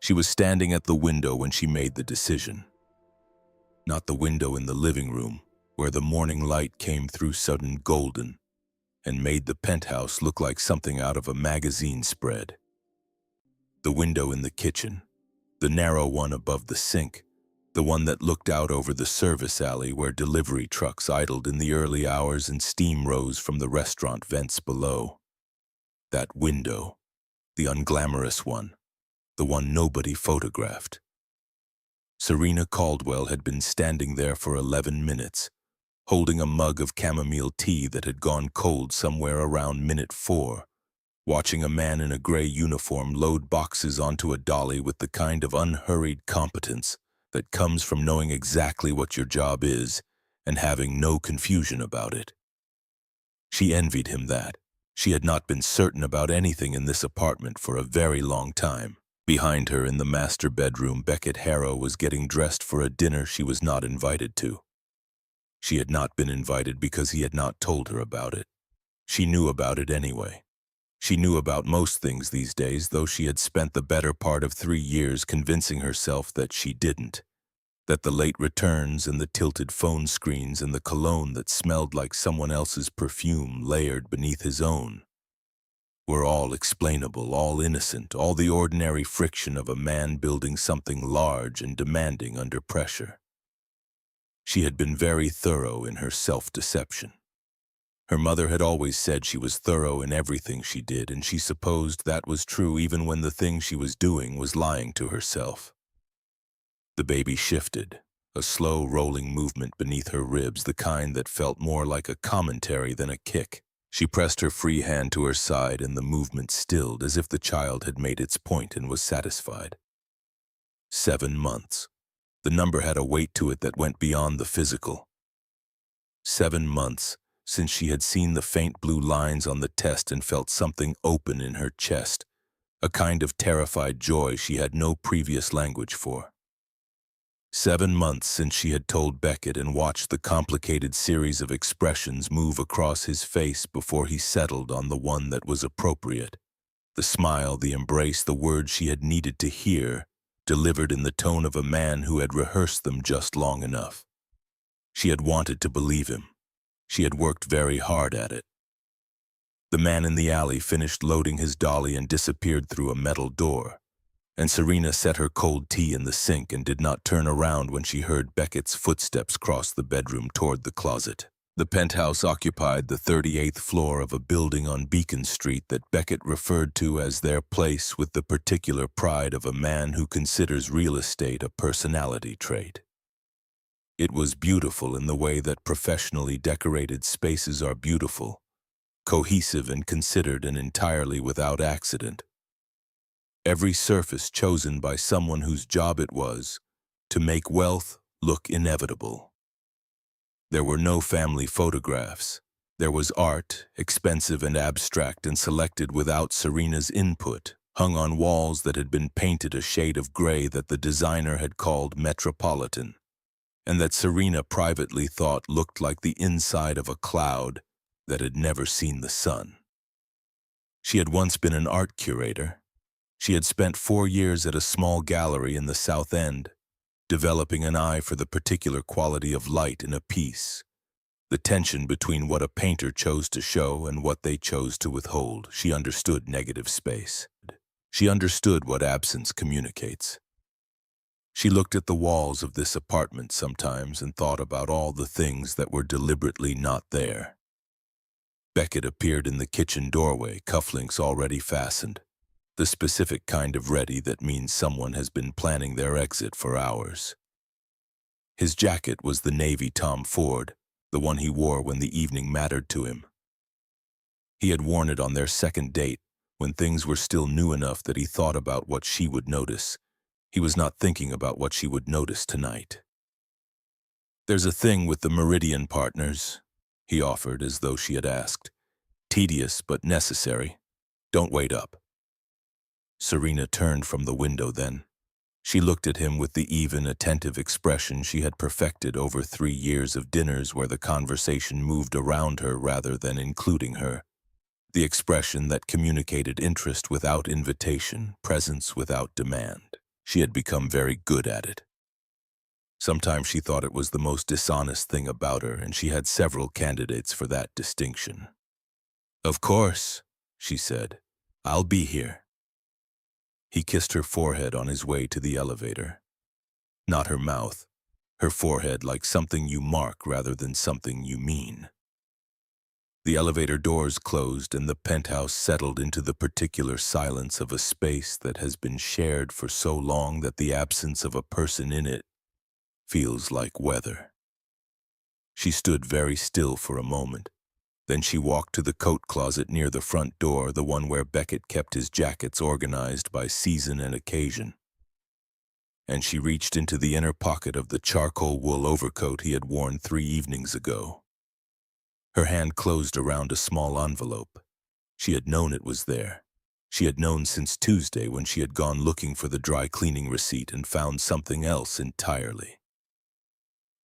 She was standing at the window when she made the decision. Not the window in the living room, where the morning light came through sudden golden and made the penthouse look like something out of a magazine spread. The window in the kitchen, the narrow one above the sink, the one that looked out over the service alley where delivery trucks idled in the early hours and steam rose from the restaurant vents below. That window, the unglamorous one, the one nobody photographed. Serena Caldwell had been standing there for 11 minutes, holding a mug of chamomile tea that had gone cold somewhere around minute 4, watching a man in a gray uniform load boxes onto a dolly with the kind of unhurried competence that comes from knowing exactly what your job is and having no confusion about it. She envied him that. She had not been certain about anything in this apartment for a very long time. Behind her in the master bedroom, Beckett Harrow was getting dressed for a dinner she was not invited to. She had not been invited because he had not told her about it. She knew about it anyway. She knew about most things these days, though she had spent the better part of 3 years convincing herself that she didn't. That the late returns and the tilted phone screens and the cologne that smelled like someone else's perfume layered beneath his own were all explainable, all innocent, all the ordinary friction of a man building something large and demanding under pressure. She had been very thorough in her self-deception. Her mother had always said she was thorough in everything she did, and she supposed that was true even when the thing she was doing was lying to herself. The baby shifted, a slow rolling movement beneath her ribs, the kind that felt more like a commentary than a kick. She pressed her free hand to her side and the movement stilled as if the child had made its point and was satisfied. 7 months. The number had a weight to it that went beyond the physical. 7 months since she had seen the faint blue lines on the test and felt something open in her chest, a kind of terrified joy she had no previous language for. 7 months since she had told Beckett and watched the complicated series of expressions move across his face before he settled on the one that was appropriate. The smile, the embrace, the words she had needed to hear, delivered in the tone of a man who had rehearsed them just long enough. She had wanted to believe him. She had worked very hard at it. The man in the alley finished loading his dolly and disappeared through a metal door, and Serena set her cold tea in the sink and did not turn around when she heard Beckett's footsteps cross the bedroom toward the closet. The penthouse occupied the 38th floor of a building on Beacon Street that Beckett referred to as their place with the particular pride of a man who considers real estate a personality trait. It was beautiful in the way that professionally decorated spaces are beautiful, cohesive and considered and entirely without accident. Every surface chosen by someone whose job it was to make wealth look inevitable. There were no family photographs. There was art, expensive and abstract and selected without Serena's input, hung on walls that had been painted a shade of gray that the designer had called metropolitan, and that Serena privately thought looked like the inside of a cloud that had never seen the sun. She had once been an art curator. She had spent 4 years at a small gallery in the South End, developing an eye for the particular quality of light in a piece, the tension between what a painter chose to show and what they chose to withhold. She understood negative space. She understood what absence communicates. She looked at the walls of this apartment sometimes and thought about all the things that were deliberately not there. Beckett appeared in the kitchen doorway, cufflinks already fastened. The specific kind of ready that means someone has been planning their exit for hours. His jacket was the navy Tom Ford, the one he wore when the evening mattered to him. He had worn it on their second date, when things were still new enough that he thought about what she would notice. He was not thinking about what she would notice tonight. "There's a thing with the Meridian partners," he offered as though she had asked. "Tedious but necessary. Don't wait up." Serena turned from the window then. She looked at him with the even, attentive expression she had perfected over 3 years of dinners where the conversation moved around her rather than including her. The expression that communicated interest without invitation, presence without demand. She had become very good at it. Sometimes she thought it was the most dishonest thing about her, and she had several candidates for that distinction. "Of course," she said. "I'll be here." He kissed her forehead on his way to the elevator. Not her mouth, her forehead, like something you mark rather than something you mean. The elevator doors closed and the penthouse settled into the particular silence of a space that has been shared for so long that the absence of a person in it feels like weather. She stood very still for a moment. Then she walked to the coat closet near the front door, the one where Beckett kept his jackets organized by season and occasion. And she reached into the inner pocket of the charcoal wool overcoat he had worn 3 evenings ago. Her hand closed around a small envelope. She had known it was there. She had known since Tuesday when she had gone looking for the dry cleaning receipt and found something else entirely.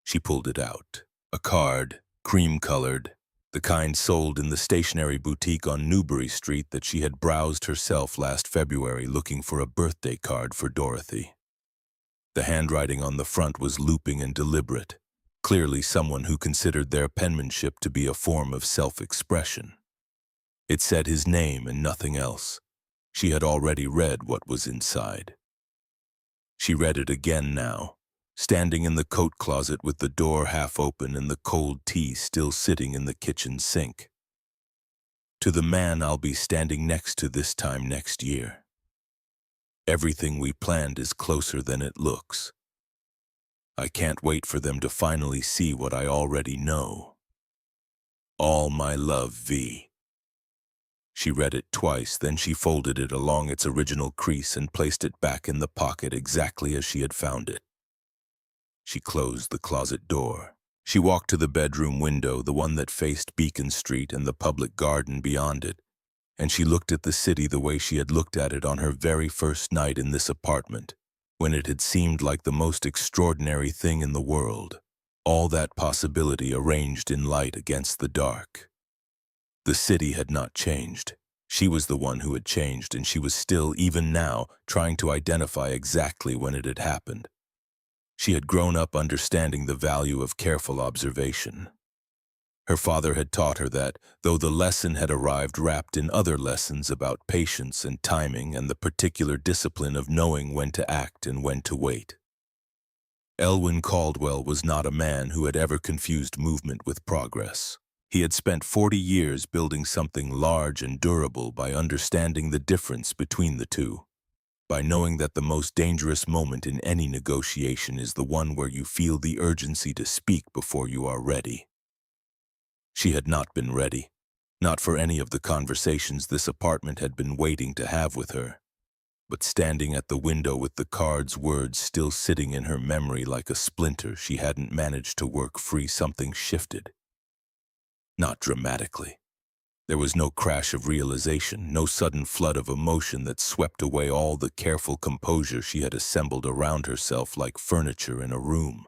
She pulled it out. A card, cream-colored, the kind sold in the stationery boutique on Newbury Street that she had browsed herself last February looking for a birthday card for Dorothy. The handwriting on the front was looping and deliberate, clearly someone who considered their penmanship to be a form of self-expression. It said his name and nothing else. She had already read what was inside. She read it again now, standing in the coat closet with the door half open and the cold tea still sitting in the kitchen sink. To the man I'll be standing next to this time next year. Everything we planned is closer than it looks. I can't wait for them to finally see what I already know. All my love, V. She read it twice, then she folded it along its original crease and placed it back in the pocket exactly as she had found it. She closed the closet door. She walked to the bedroom window, the one that faced Beacon Street and the public garden beyond it, and she looked at the city the way she had looked at it on her very first night in this apartment, when it had seemed like the most extraordinary thing in the world, all that possibility arranged in light against the dark. The city had not changed. She was the one who had changed, and she was still, even now, trying to identify exactly when it had happened. She had grown up understanding the value of careful observation. Her father had taught her that, though the lesson had arrived wrapped in other lessons about patience and timing and the particular discipline of knowing when to act and when to wait. Elwyn Caldwell was not a man who had ever confused movement with progress. He had spent 40 years building something large and durable by understanding the difference between the two, by knowing that the most dangerous moment in any negotiation is the one where you feel the urgency to speak before you are ready. She had not been ready, not for any of the conversations this apartment had been waiting to have with her, but standing at the window with the card's words still sitting in her memory like a splinter she hadn't managed to work free, something shifted. Not dramatically. There was no crash of realization, no sudden flood of emotion that swept away all the careful composure she had assembled around herself like furniture in a room.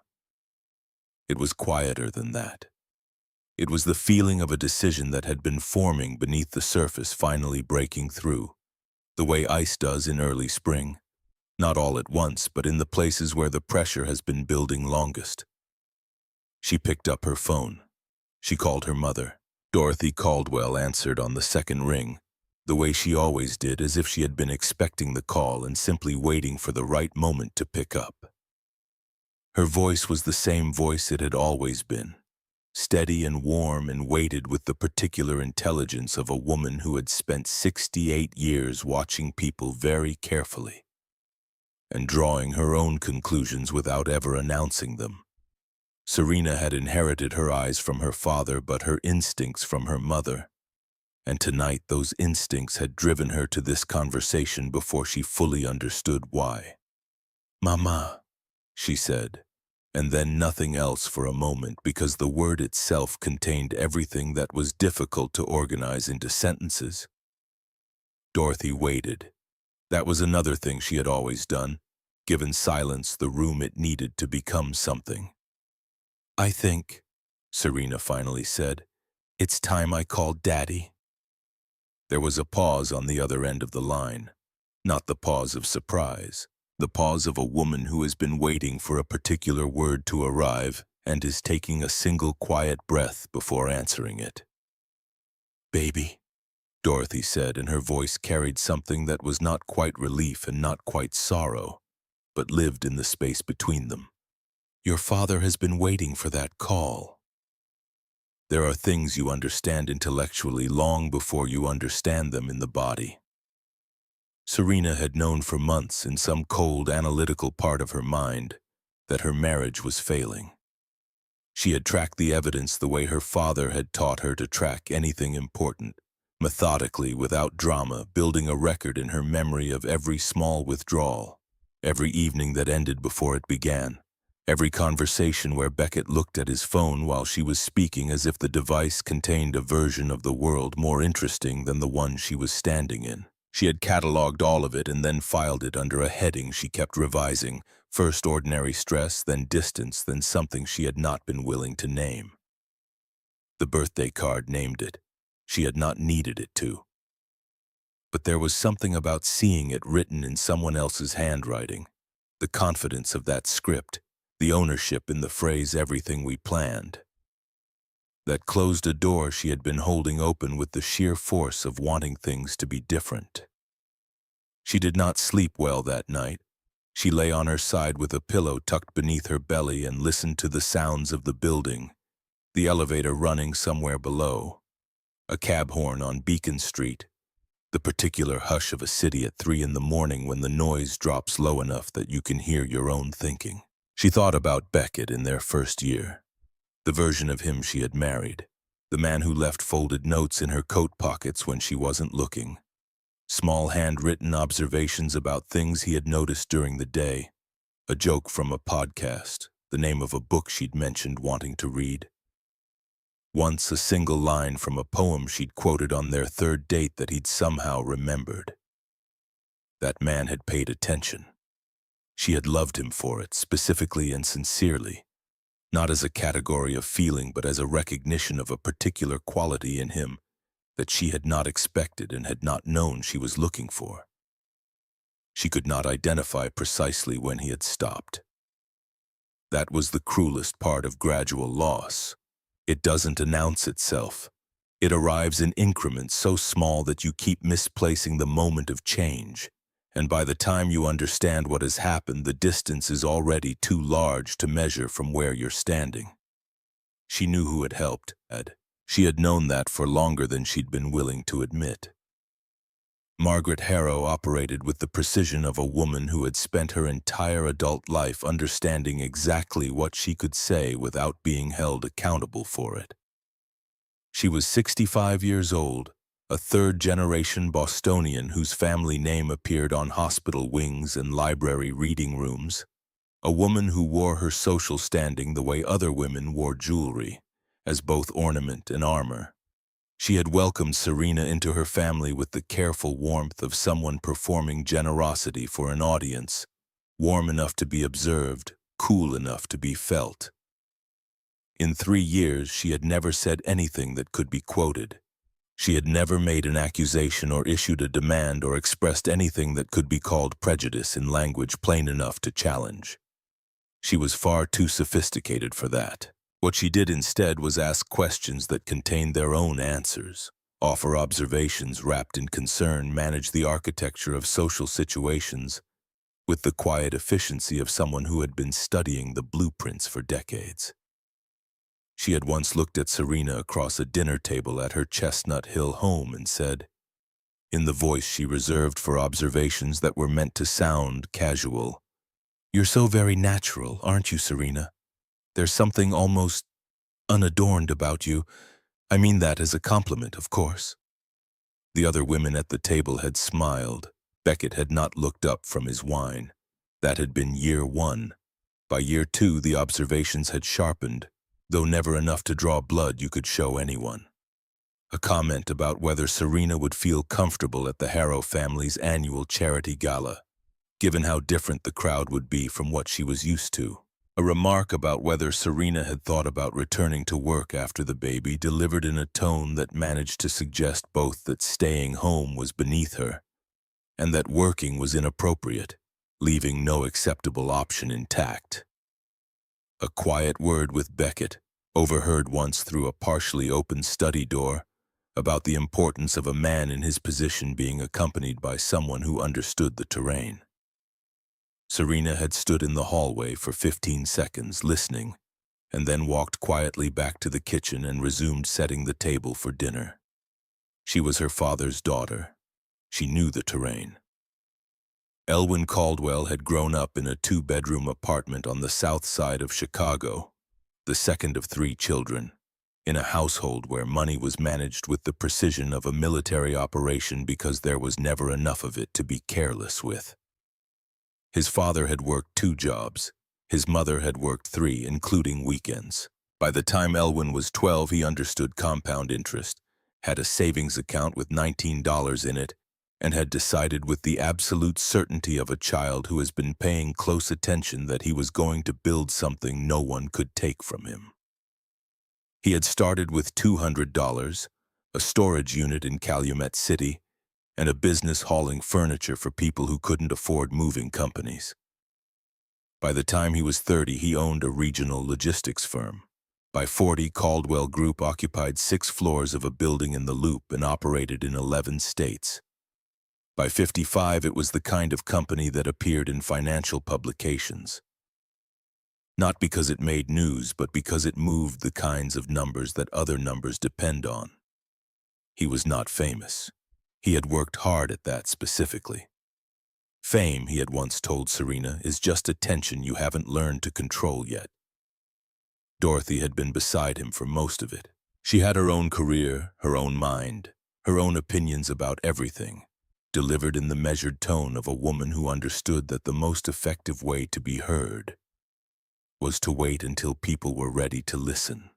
It was quieter than that. It was the feeling of a decision that had been forming beneath the surface finally breaking through, the way ice does in early spring, not all at once, but in the places where the pressure has been building longest. She picked up her phone. She called her mother. Dorothy Caldwell answered on the second ring, the way she always did, as if she had been expecting the call and simply waiting for the right moment to pick up. Her voice was the same voice it had always been, steady and warm and weighted with the particular intelligence of a woman who had spent 68 years watching people very carefully and drawing her own conclusions without ever announcing them. Serena had inherited her eyes from her father, but her instincts from her mother, and tonight those instincts had driven her to this conversation before she fully understood why. "Mama," she said, and then nothing else for a moment because the word itself contained everything that was difficult to organize into sentences. Dorothy waited. That was another thing she had always done, given silence the room it needed to become something. "I think," Serena finally said, "it's time I called Daddy." There was a pause on the other end of the line, not the pause of surprise, The pause of a woman who has been waiting for a particular word to arrive and is taking a single quiet breath before answering it. "Baby," Dorothy said, and her voice carried something that was not quite relief and not quite sorrow, but lived in the space between them. "Your father has been waiting for that call." There are things you understand intellectually long before you understand them in the body. Serena had known for months in some cold, analytical part of her mind that her marriage was failing. She had tracked the evidence the way her father had taught her to track anything important, methodically, without drama, building a record in her memory of every small withdrawal, every evening that ended before it began, every conversation where Beckett looked at his phone while she was speaking as if the device contained a version of the world more interesting than the one she was standing in. She had catalogued all of it and then filed it under a heading she kept revising, first ordinary stress, then distance, then something she had not been willing to name. The birthday card named it. She had not needed it to. But there was something about seeing it written in someone else's handwriting, the confidence of that script, the ownership in the phrase "everything we planned," that closed a door she had been holding open with the sheer force of wanting things to be different. She did not sleep well that night. She lay on her side with a pillow tucked beneath her belly and listened to the sounds of the building, the elevator running somewhere below, a cab horn on Beacon Street, the particular hush of a city at 3 in the morning when the noise drops low enough that you can hear your own thinking. She thought about Beckett in their first year, the version of him she had married, the man who left folded notes in her coat pockets when she wasn't looking, small handwritten observations about things he had noticed during the day, a joke from a podcast, the name of a book she'd mentioned wanting to read. Once a single line from a poem she'd quoted on their third date that he'd somehow remembered. That man had paid attention. She had loved him for it, specifically and sincerely, not as a category of feeling but as a recognition of a particular quality in him that she had not expected and had not known she was looking for. She could not identify precisely when he had stopped. That was the cruelest part of gradual loss. It doesn't announce itself. It arrives in increments so small that you keep misplacing the moment of change, and by the time you understand what has happened, the distance is already too large to measure from where you're standing. She knew who had helped, She had known that for longer than she'd been willing to admit. Margaret Harrow operated with the precision of a woman who had spent her entire adult life understanding exactly what she could say without being held accountable for it. She was 65 years old, a third-generation Bostonian whose family name appeared on hospital wings and library reading rooms, a woman who wore her social standing the way other women wore jewelry, as both ornament and armor. She had welcomed Serena into her family with the careful warmth of someone performing generosity for an audience, warm enough to be observed, cool enough to be felt. In 3 years, she had never said anything that could be quoted. She had never made an accusation or issued a demand or expressed anything that could be called prejudice in language plain enough to challenge. She was far too sophisticated for that. What she did instead was ask questions that contained their own answers, offer observations wrapped in concern, manage the architecture of social situations with the quiet efficiency of someone who had been studying the blueprints for decades. She had once looked at Serena across a dinner table at her Chestnut Hill home and said, in the voice she reserved for observations that were meant to sound casual, "You're so very natural, aren't you, Serena? There's something almost unadorned about you. I mean that as a compliment, of course." The other women at the table had smiled. Beckett had not looked up from his wine. That had been year 1. By year 2, the observations had sharpened, though never enough to draw blood you could show anyone. A comment about whether Serena would feel comfortable at the Harrow family's annual charity gala, given how different the crowd would be from what she was used to. A remark about whether Serena had thought about returning to work after the baby, delivered in a tone that managed to suggest both that staying home was beneath her and that working was inappropriate. leaving no acceptable option intact. A quiet word with Beckett, overheard once through a partially open study door, about the importance of a man in his position being accompanied by someone who understood the terrain. Serena had stood in the hallway for 15 seconds, listening, and then walked quietly back to the kitchen and resumed setting the table for dinner. She was her father's daughter. She knew the terrain. Elwyn Caldwell had grown up in a 2-bedroom apartment on the south side of Chicago, the second of 3 children, in a household where money was managed with the precision of a military operation because there was never enough of it to be careless with. His father had worked 2 jobs. His mother had worked 3, including weekends. By the time Elwyn was 12, he understood compound interest, had a savings account with $19 in it, and had decided with the absolute certainty of a child who has been paying close attention that he was going to build something no one could take from him. He had started with $200, a storage unit in Calumet City, and a business hauling furniture for people who couldn't afford moving companies. By the time he was 30, he owned a regional logistics firm. By 40, Caldwell Group occupied 6 floors of a building in the Loop and operated in 11 states. By 55, it was the kind of company that appeared in financial publications. Not because it made news, but because it moved the kinds of numbers that other numbers depend on. He was not famous. He had worked hard at that specifically. Fame, he had once told Serena, is just attention you haven't learned to control yet. Dorothy had been beside him for most of it. She had her own career, her own mind, her own opinions about everything, delivered in the measured tone of a woman who understood that the most effective way to be heard was to wait until people were ready to listen.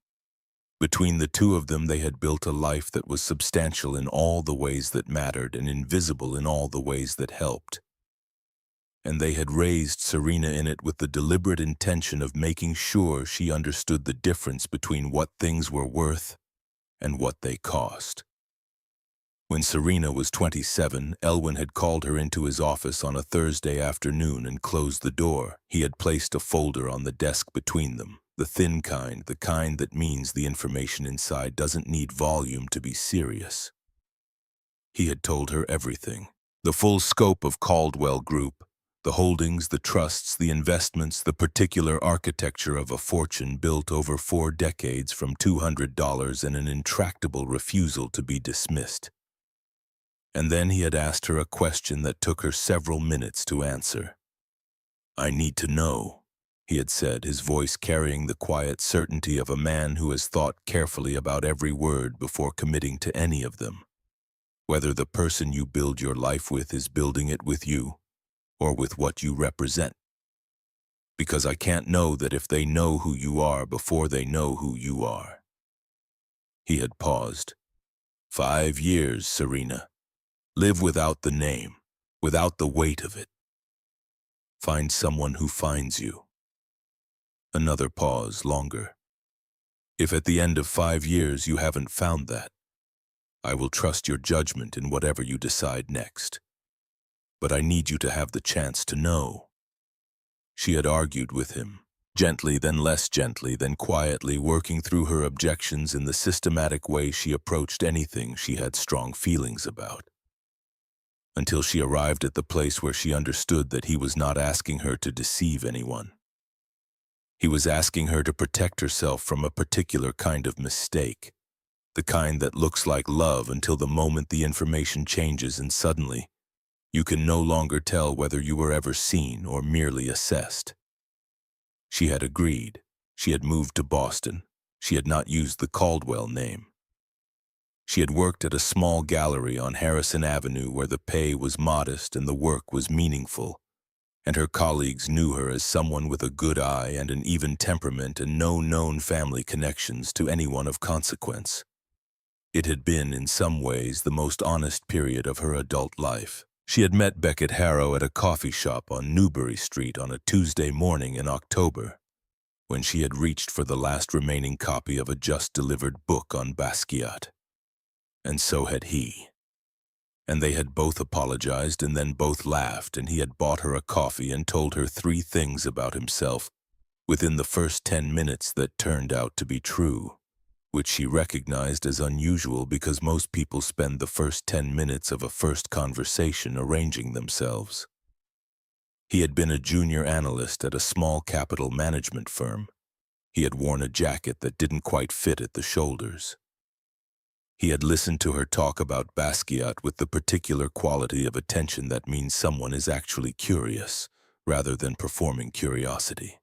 Between the 2 of them, they had built a life that was substantial in all the ways that mattered and invisible in all the ways that helped. And they had raised Serena in it with the deliberate intention of making sure she understood the difference between what things were worth and what they cost. When Serena was 27, Elwyn had called her into his office on a Thursday afternoon and closed the door. He had placed a folder on the desk between them, the thin kind, the kind that means the information inside doesn't need volume to be serious. He had told her everything, the full scope of Caldwell Group, the holdings, the trusts, the investments, the particular architecture of a fortune built over 4 decades from $200 and an intractable refusal to be dismissed. And then he had asked her a question that took her several minutes to answer. "I need to know," he had said, his voice carrying the quiet certainty of a man who has thought carefully about every word before committing to any of them. Whether the person you build your life with is building it with you, or with what you represent. Because I can't know that if they know who you are before they know who you are. He had paused. 5 years, Serena. Live without the name, without the weight of it. Find someone who finds you. Another pause, longer. If at the end of 5 years you haven't found that, I will trust your judgment in whatever you decide next. But I need you to have the chance to know. She had argued with him, gently, then less gently, then quietly, working through her objections in the systematic way she approached anything she had strong feelings about. Until she arrived at the place where she understood that he was not asking her to deceive anyone. He was asking her to protect herself from a particular kind of mistake, the kind that looks like love until the moment the information changes and suddenly, you can no longer tell whether you were ever seen or merely assessed. She had agreed. She had moved to Boston. She had not used the Caldwell name. She had worked at a small gallery on Harrison Avenue where the pay was modest and the work was meaningful, and her colleagues knew her as someone with a good eye and an even temperament and no known family connections to anyone of consequence. It had been, in some ways, the most honest period of her adult life. She had met Beckett Harrow at a coffee shop on Newbury Street on a Tuesday morning in October, when she had reached for the last remaining copy of a just-delivered book on Basquiat. And so had he. And they had both apologized and then both laughed, and he had bought her a coffee and told her 3 things about himself within the first 10 minutes that turned out to be true, which she recognized as unusual because most people spend the first 10 minutes of a first conversation arranging themselves. He had been a junior analyst at a small capital management firm. He had worn a jacket that didn't quite fit at the shoulders. He had listened to her talk about Basquiat with the particular quality of attention that means someone is actually curious, rather than performing curiosity.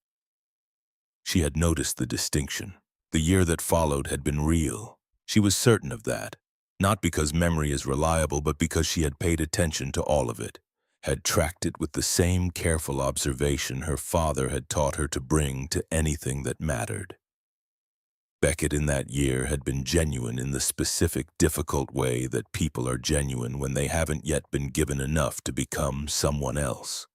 She had noticed the distinction. The year that followed had been real. She was certain of that, not because memory is reliable, but because she had paid attention to all of it, had tracked it with the same careful observation her father had taught her to bring to anything that mattered. Beckett in that year had been genuine in the specific, difficult way that people are genuine when they haven't yet been given enough to become someone else.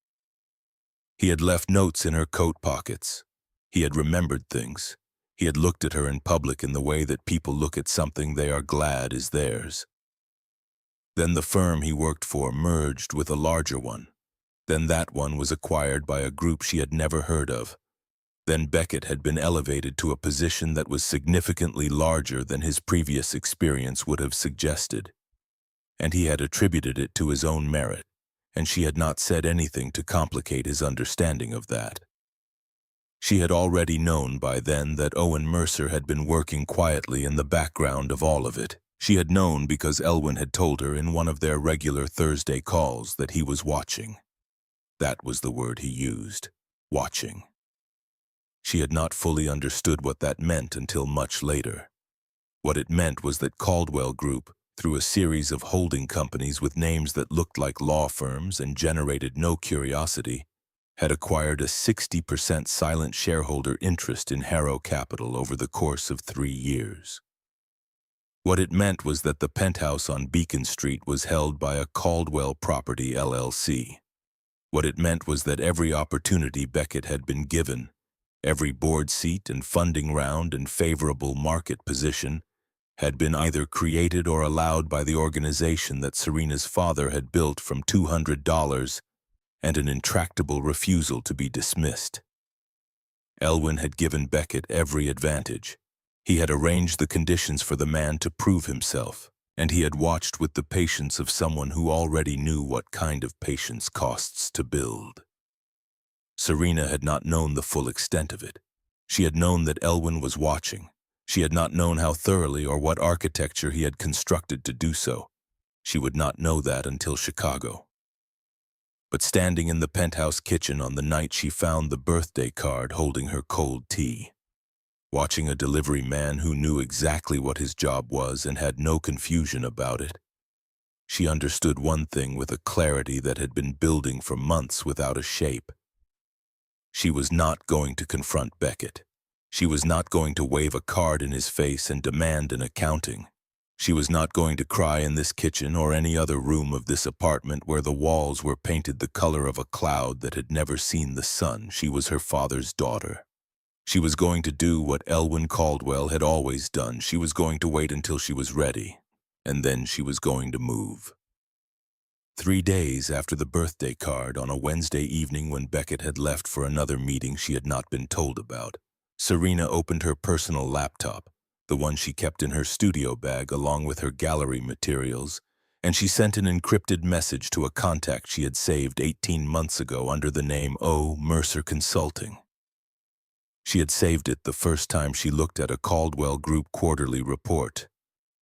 He had left notes in her coat pockets. He had remembered things. He had looked at her in public in the way that people look at something they are glad is theirs. Then the firm he worked for merged with a larger one. Then that one was acquired by a group she had never heard of. Then Beckett had been elevated to a position that was significantly larger than his previous experience would have suggested. And he had attributed it to his own merit, and she had not said anything to complicate his understanding of that. She had already known by then that Owen Mercer had been working quietly in the background of all of it. She had known because Elwyn had told her in one of their regular Thursday calls that he was watching. That was the word he used, watching. She had not fully understood what that meant until much later. What it meant was that Caldwell Group, through a series of holding companies with names that looked like law firms and generated no curiosity, had acquired a 60% silent shareholder interest in Harrow Capital over the course of 3 years. What it meant was that the penthouse on Beacon Street was held by a Caldwell Property LLC. What it meant was that every opportunity Beckett had been given, every board seat and funding round and favorable market position, had been either created or allowed by the organization that Serena's father had built from $200 and an intractable refusal to be dismissed. Elwyn had given Beckett every advantage. He had arranged the conditions for the man to prove himself, and he had watched with the patience of someone who already knew what kind of patience costs to build. Serena had not known the full extent of it. She had known that Elwyn was watching. She had not known how thoroughly or what architecture he had constructed to do so. She would not know that until Chicago. But standing in the penthouse kitchen on the night she found the birthday card holding her cold tea, watching a delivery man who knew exactly what his job was and had no confusion about it, she understood one thing with a clarity that had been building for months without a shape. She was not going to confront Beckett. She was not going to wave a card in his face and demand an accounting. She was not going to cry in this kitchen or any other room of this apartment where the walls were painted the color of a cloud that had never seen the sun. She was her father's daughter. She was going to do what Elwyn Caldwell had always done. She was going to wait until she was ready, and then she was going to move. 3 days after the birthday card, on a Wednesday evening when Beckett had left for another meeting she had not been told about, Serena opened her personal laptop, the one she kept in her studio bag along with her gallery materials, and she sent an encrypted message to a contact she had saved 18 months ago under the name O. Mercer Consulting. She had saved it the first time she looked at a Caldwell Group quarterly report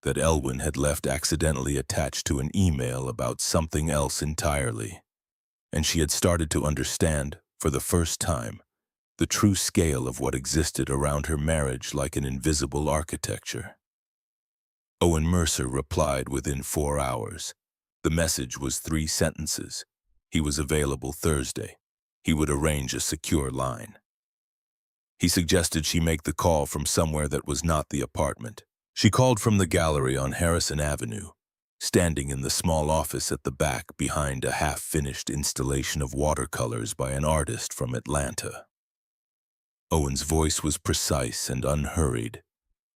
that Elwyn had left accidentally attached to an email about something else entirely, and she had started to understand, for the first time, the true scale of what existed around her marriage like an invisible architecture. Owen Mercer replied within 4 hours. The message was 3 sentences. He was available Thursday. He would arrange a secure line. He suggested she make the call from somewhere that was not the apartment. She called from the gallery on Harrison Avenue, standing in the small office at the back behind a half-finished installation of watercolors by an artist from Atlanta. Owen's voice was precise and unhurried.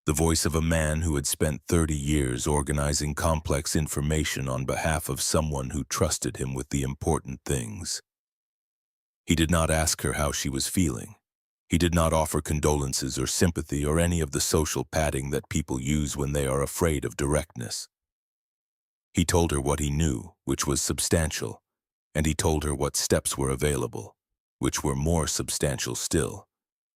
The voice of a man who had spent 30 years organizing complex information on behalf of someone who trusted him with the important things. He did not ask her how she was feeling. He did not offer condolences or sympathy or any of the social padding that people use when they are afraid of directness. He told her what he knew, which was substantial, and he told her what steps were available, which were more substantial still.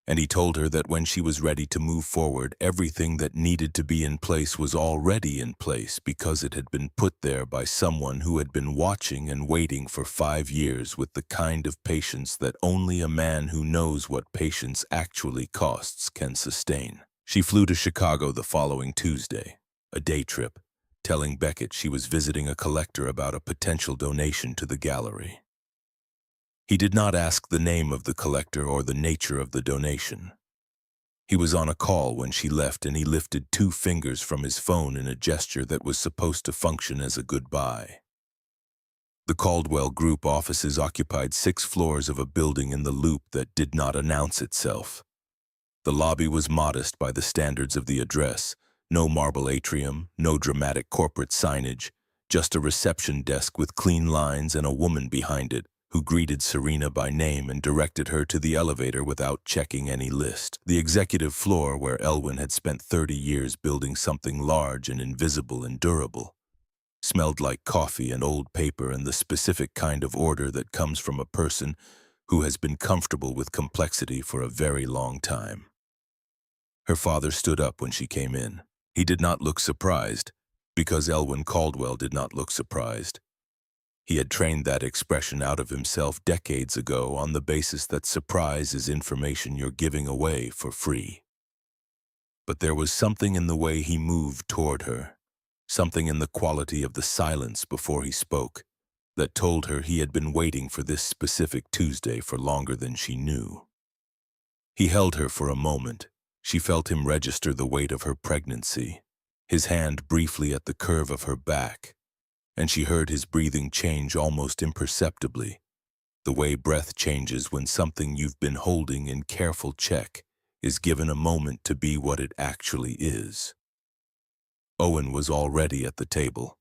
And he told her that when she was ready to move forward, everything that needed to be in place was already in place because it had been put there by someone who had been watching and waiting for 5 years with the kind of patience that only a man who knows what patience actually costs can sustain. She flew to Chicago the following Tuesday, a day trip, telling Beckett she was visiting a collector about a potential donation to the gallery. He did not ask the name of the collector or the nature of the donation. He was on a call when she left, and he lifted 2 fingers from his phone in a gesture that was supposed to function as a goodbye. The Caldwell Group offices occupied 6 floors of a building in the Loop that did not announce itself. The lobby was modest by the standards of the address. No marble atrium, no dramatic corporate signage, just a reception desk with clean lines and a woman behind it, who greeted Serena by name and directed her to the elevator without checking any list. The executive floor, where Elwyn had spent 30 years building something large and invisible and durable, smelled like coffee and old paper and the specific kind of order that comes from a person who has been comfortable with complexity for a very long time. Her father stood up when she came in. He did not look surprised, because Elwyn Caldwell did not look surprised. He had trained that expression out of himself decades ago on the basis that surprise is information you're giving away for free. But there was something in the way he moved toward her, something in the quality of the silence before he spoke, that told her he had been waiting for this specific Tuesday for longer than she knew. He held her for a moment. She felt him register the weight of her pregnancy, his hand briefly at the curve of her back, and she heard his breathing change almost imperceptibly, the way breath changes when something you've been holding in careful check is given a moment to be what it actually is. Owen was already at the table.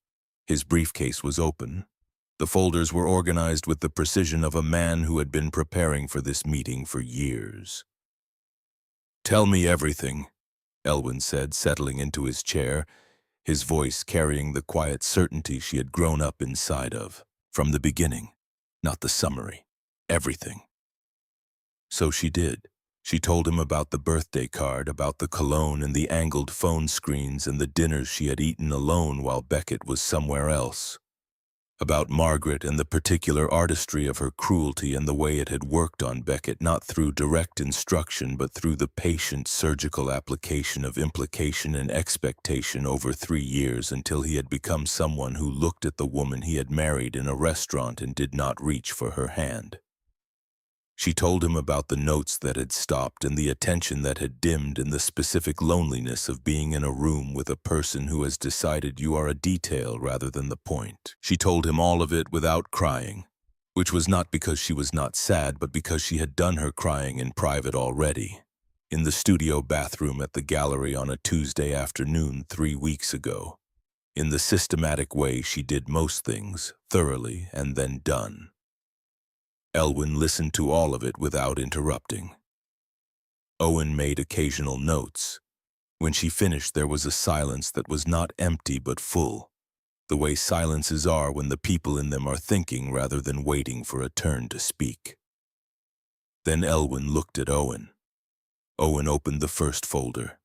His briefcase was open. The folders were organized with the precision of a man who had been preparing for this meeting for years. "Tell me everything," Elwyn said, settling into his chair, his voice carrying the quiet certainty she had grown up inside of. From the beginning, not the summary. Everything. So she did. She told him about the birthday card, about the cologne and the angled phone screens and the dinners she had eaten alone while Beckett was somewhere else. About Margaret and the particular artistry of her cruelty and the way it had worked on Beckett, not through direct instruction but through the patient surgical application of implication and expectation over 3 years until he had become someone who looked at the woman he had married in a restaurant and did not reach for her hand. She told him about the notes that had stopped and the attention that had dimmed and the specific loneliness of being in a room with a person who has decided you are a detail rather than the point. She told him all of it without crying, which was not because she was not sad, but because she had done her crying in private already, in the studio bathroom at the gallery on a Tuesday afternoon 3 weeks ago, in the systematic way she did most things, thoroughly and then done. Elwyn listened to all of it without interrupting. Owen made occasional notes. When she finished, there was a silence that was not empty but full, the way silences are when the people in them are thinking rather than waiting for a turn to speak. Then Elwyn looked at Owen. Owen opened the first folder.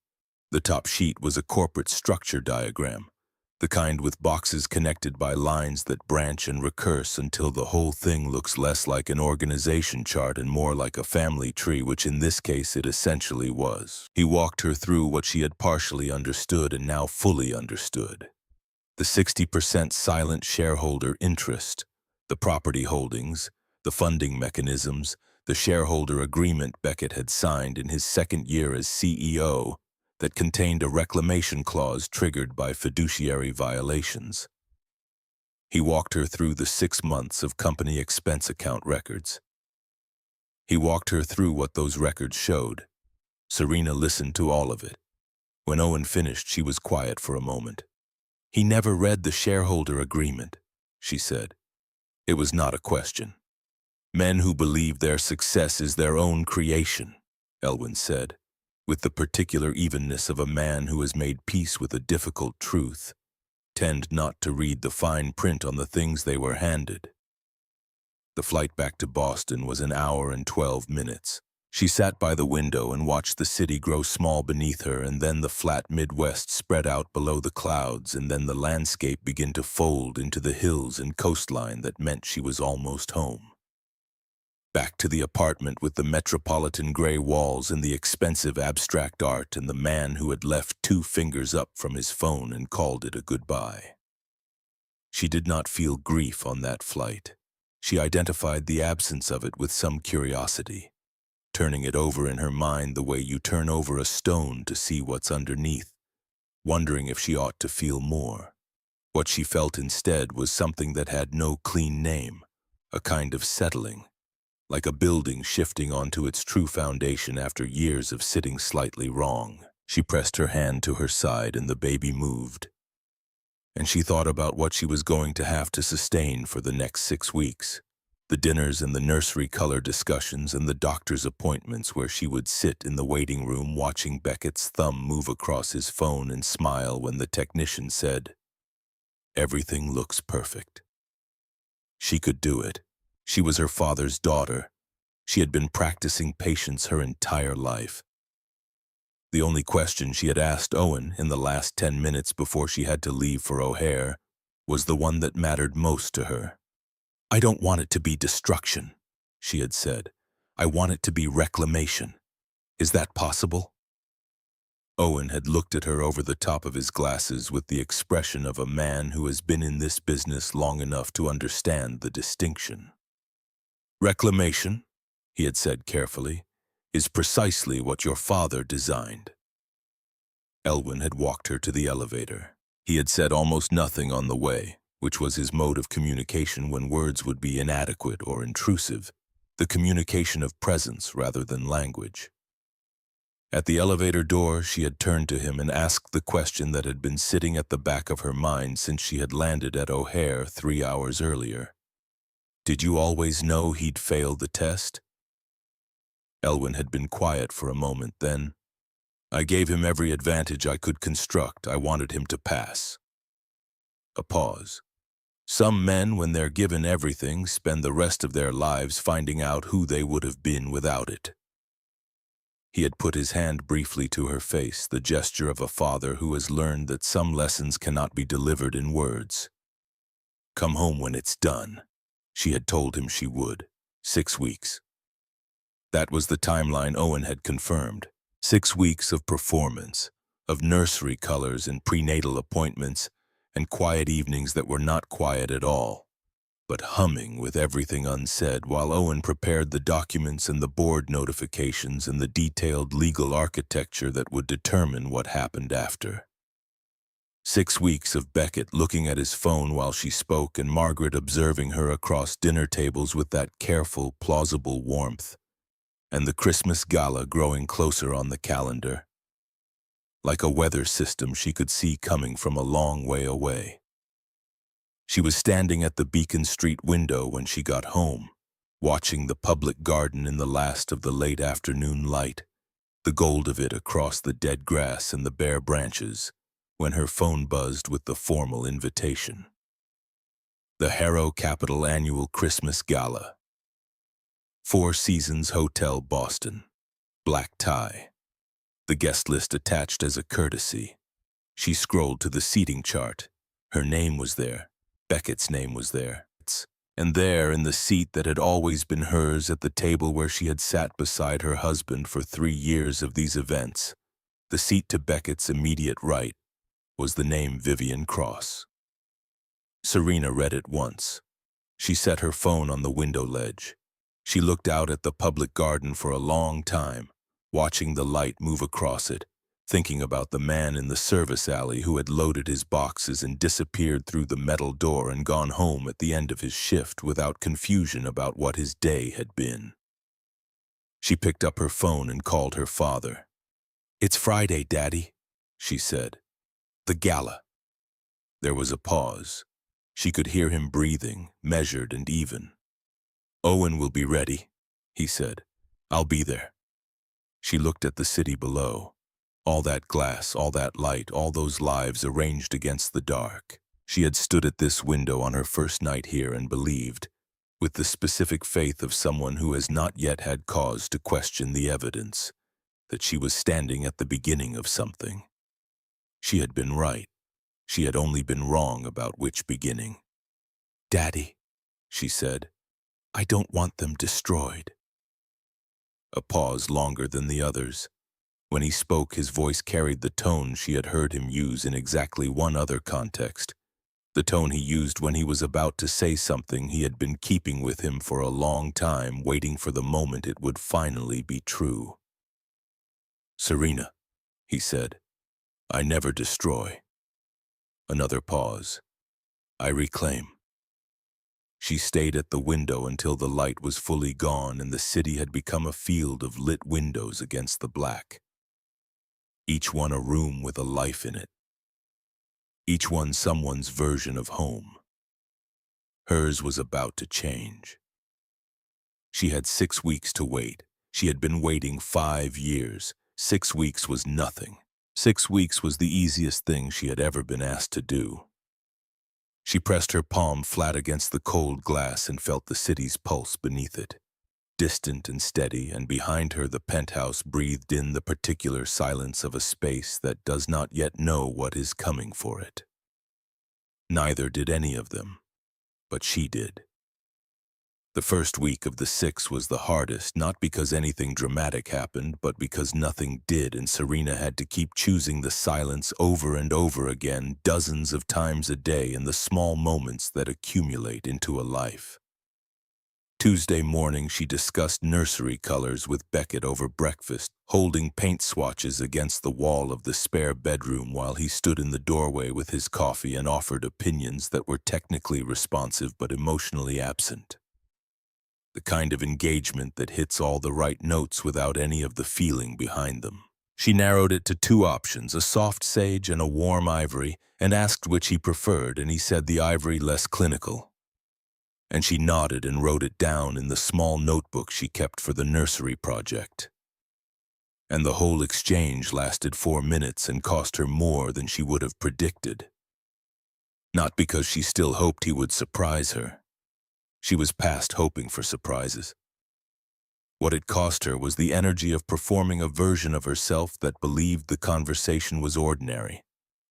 The top sheet was a corporate structure diagram, the kind with boxes connected by lines that branch and recurse until the whole thing looks less like an organization chart and more like a family tree, which in this case it essentially was. He walked her through what she had partially understood and now fully understood. The 60% silent shareholder interest, the property holdings, the funding mechanisms, the shareholder agreement Beckett had signed in his second year as CEO, that contained a reclamation clause triggered by fiduciary violations. He walked her through the 6 months of company expense account records. He walked her through what those records showed. Serena listened to all of it. When Owen finished, she was quiet for a moment. "He never read the shareholder agreement," she said. It was not a question. "Men who believe their success is their own creation," Elwyn said, with the particular evenness of a man who has made peace with a difficult truth, tend not to read the fine print on the things they were handed. The flight back to Boston was an hour and 12 minutes. She sat by the window and watched the city grow small beneath her, and then the flat Midwest spread out below the clouds, and then the landscape begin to fold into the hills and coastline that meant she was almost home. Back to the apartment with the metropolitan gray walls and the expensive abstract art and the man who had left 2 fingers up from his phone and called it a goodbye. She did not feel grief on that flight. She identified the absence of it with some curiosity, turning it over in her mind the way you turn over a stone to see what's underneath, wondering if she ought to feel more. What she felt instead was something that had no clean name, a kind of settling, like a building shifting onto its true foundation after years of sitting slightly wrong. She pressed her hand to her side and the baby moved. And she thought about what she was going to have to sustain for the next 6 weeks. The dinners and the nursery color discussions and the doctor's appointments where she would sit in the waiting room watching Beckett's thumb move across his phone and smile when the technician said, "Everything looks perfect." She could do it. She was her father's daughter. She had been practicing patience her entire life. The only question she had asked Owen in the last 10 minutes before she had to leave for O'Hare was the one that mattered most to her. "I don't want it to be destruction," she had said. "I want it to be reclamation. Is that possible?" Owen had looked at her over the top of his glasses with the expression of a man who has been in this business long enough to understand the distinction. "Reclamation," he had said carefully, "is precisely what your father designed." Elwyn had walked her to the elevator. He had said almost nothing on the way, which was his mode of communication when words would be inadequate or intrusive, the communication of presence rather than language. At the elevator door, she had turned to him and asked the question that had been sitting at the back of her mind since she had landed at O'Hare 3 hours earlier. "Did you always know he'd fail the test?" Elwyn had been quiet for a moment, then, "I gave him every advantage I could construct. I wanted him to pass." A pause. "Some men, when they're given everything, spend the rest of their lives finding out who they would have been without it." He had put his hand briefly to her face, the gesture of a father who has learned that some lessons cannot be delivered in words. "Come home when it's done," she had told him she would. 6 weeks. That was the timeline Owen had confirmed. 6 weeks of performance, of nursery colors and prenatal appointments, and quiet evenings that were not quiet at all, but humming with everything unsaid while Owen prepared the documents and the board notifications and the detailed legal architecture that would determine what happened after. 6 weeks of Beckett looking at his phone while she spoke and Margaret observing her across dinner tables with that careful, plausible warmth, and the Christmas gala growing closer on the calendar. Like a weather system she could see coming from a long way away. She was standing at the Beacon Street window when she got home, watching the public garden in the last of the late afternoon light, the gold of it across the dead grass and the bare branches, when her phone buzzed with the formal invitation. The Harrow Capital Annual Christmas Gala. 4 Seasons Hotel, Boston. Black tie. The guest list attached as a courtesy. She scrolled to the seating chart. Her name was there. Beckett's name was there. And there, in the seat that had always been hers at the table where she had sat beside her husband for 3 years of these events, the seat to Beckett's immediate right, was the name Vivian Cross. Serena read it once. She set her phone on the window ledge. She looked out at the public garden for a long time, watching the light move across it, thinking about the man in the service alley who had loaded his boxes and disappeared through the metal door and gone home at the end of his shift without confusion about what his day had been. She picked up her phone and called her father. "It's Friday, Daddy." she said. The gala. There was a pause. She could hear him breathing, measured and even. Owen will be ready, he said. I'll be there. She looked at the city below. All that glass, all that light, all those lives arranged against the dark. She had stood at this window on her first night here and believed, with the specific faith of someone who has not yet had cause to question the evidence, that she was standing at the beginning of something. She had been right. She had only been wrong about which beginning. Daddy, she said, I don't want them destroyed. A pause longer than the others. When he spoke, his voice carried the tone she had heard him use in exactly one other context, the tone he used when he was about to say something he had been keeping with him for a long time, waiting for the moment it would finally be true. Serena, he said, I never destroy. Another pause. I reclaim. She stayed at the window until the light was fully gone and the city had become a field of lit windows against the black. Each one a room with a life in it. Each one someone's version of home. Hers was about to change. She had 6 weeks to wait. She had been waiting 5 years. 6 weeks was nothing. 6 weeks was the easiest thing she had ever been asked to do. She pressed her palm flat against the cold glass and felt the city's pulse beneath it. Distant and steady, and behind her the penthouse breathed in the particular silence of a space that does not yet know what is coming for it. Neither did any of them, but she did. The first week of the 6 was the hardest, not because anything dramatic happened, but because nothing did, and Serena had to keep choosing the silence over and over again, dozens of times a day, in the small moments that accumulate into a life. Tuesday morning, she discussed nursery colors with Beckett over breakfast, holding paint swatches against the wall of the spare bedroom while he stood in the doorway with his coffee and offered opinions that were technically responsive but emotionally absent. The kind of engagement that hits all the right notes without any of the feeling behind them. She narrowed it to 2 options, a soft sage and a warm ivory, and asked which he preferred, and he said the ivory less clinical. And she nodded and wrote it down in the small notebook she kept for the nursery project. And the whole exchange lasted 4 minutes and cost her more than she would have predicted. Not because she still hoped he would surprise her. She was past hoping for surprises. What it cost her was the energy of performing a version of herself that believed the conversation was ordinary,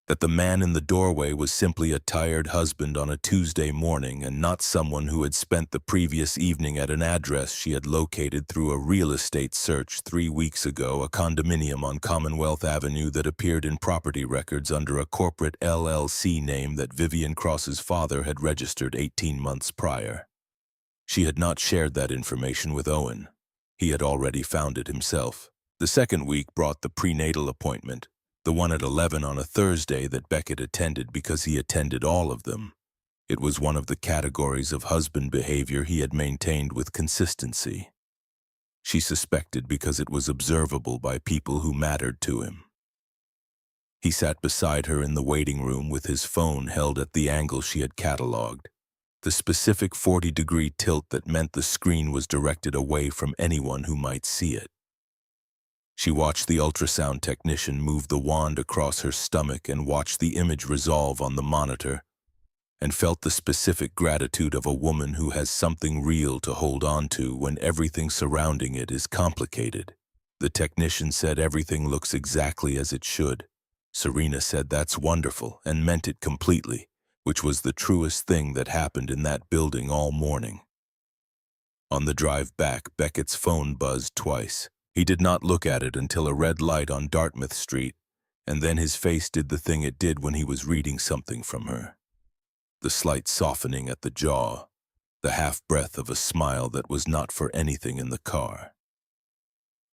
that the man in the doorway was simply a tired husband on a Tuesday morning and not someone who had spent the previous evening at an address she had located through a real estate search 3 weeks ago, a condominium on Commonwealth Avenue that appeared in property records under a corporate LLC name that Vivian Cross's father had registered 18 months prior. She had not shared that information with Owen. He had already found it himself. The second week brought the prenatal appointment, the one at 11 on a Thursday that Beckett attended because he attended all of them. It was one of the categories of husband behavior he had maintained with consistency. She suspected because it was observable by people who mattered to him. He sat beside her in the waiting room with his phone held at the angle she had cataloged, the specific 40-degree tilt that meant the screen was directed away from anyone who might see it. She watched the ultrasound technician move the wand across her stomach and watched the image resolve on the monitor, and felt the specific gratitude of a woman who has something real to hold on to when everything surrounding it is complicated. The technician said everything looks exactly as it should. Serena said that's wonderful and meant it completely, which was the truest thing that happened in that building all morning. On the drive back, Beckett's phone buzzed twice. He did not look at it until a red light on Dartmouth Street, and then his face did the thing it did when he was reading something from her. The slight softening at the jaw, the half-breath of a smile that was not for anything in the car.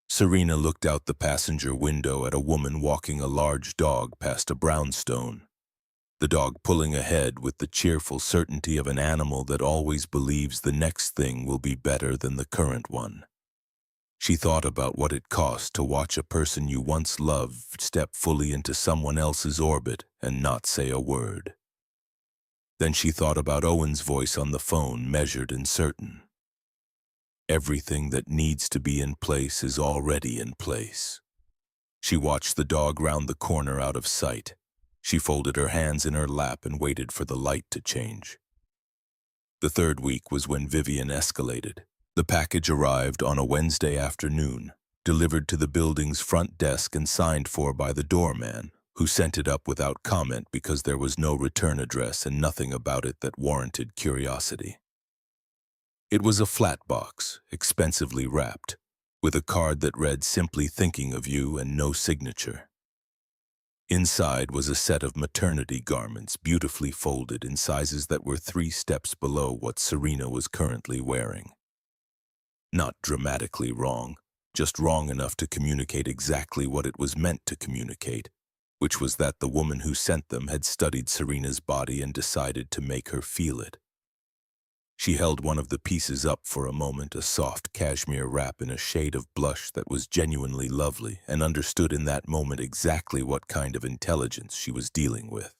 Serena looked out the passenger window at a woman walking a large dog past a brownstone, the dog pulling ahead with the cheerful certainty of an animal that always believes the next thing will be better than the current one. She thought about what it cost to watch a person you once loved step fully into someone else's orbit and not say a word. Then she thought about Owen's voice on the phone, measured and certain. Everything that needs to be in place is already in place. She watched the dog round the corner out of sight. She folded her hands in her lap and waited for the light to change. The third week was when Vivian escalated. The package arrived on a Wednesday afternoon, delivered to the building's front desk and signed for by the doorman, who sent it up without comment because there was no return address and nothing about it that warranted curiosity. It was a flat box, expensively wrapped, with a card that read "Simply thinking of you" and no signature. Inside was a set of maternity garments, beautifully folded in sizes that were 3 steps below what Serena was currently wearing. Not dramatically wrong, just wrong enough to communicate exactly what it was meant to communicate, which was that the woman who sent them had studied Serena's body and decided to make her feel it. She held one of the pieces up for a moment, a soft cashmere wrap in a shade of blush that was genuinely lovely, and understood in that moment exactly what kind of intelligence she was dealing with.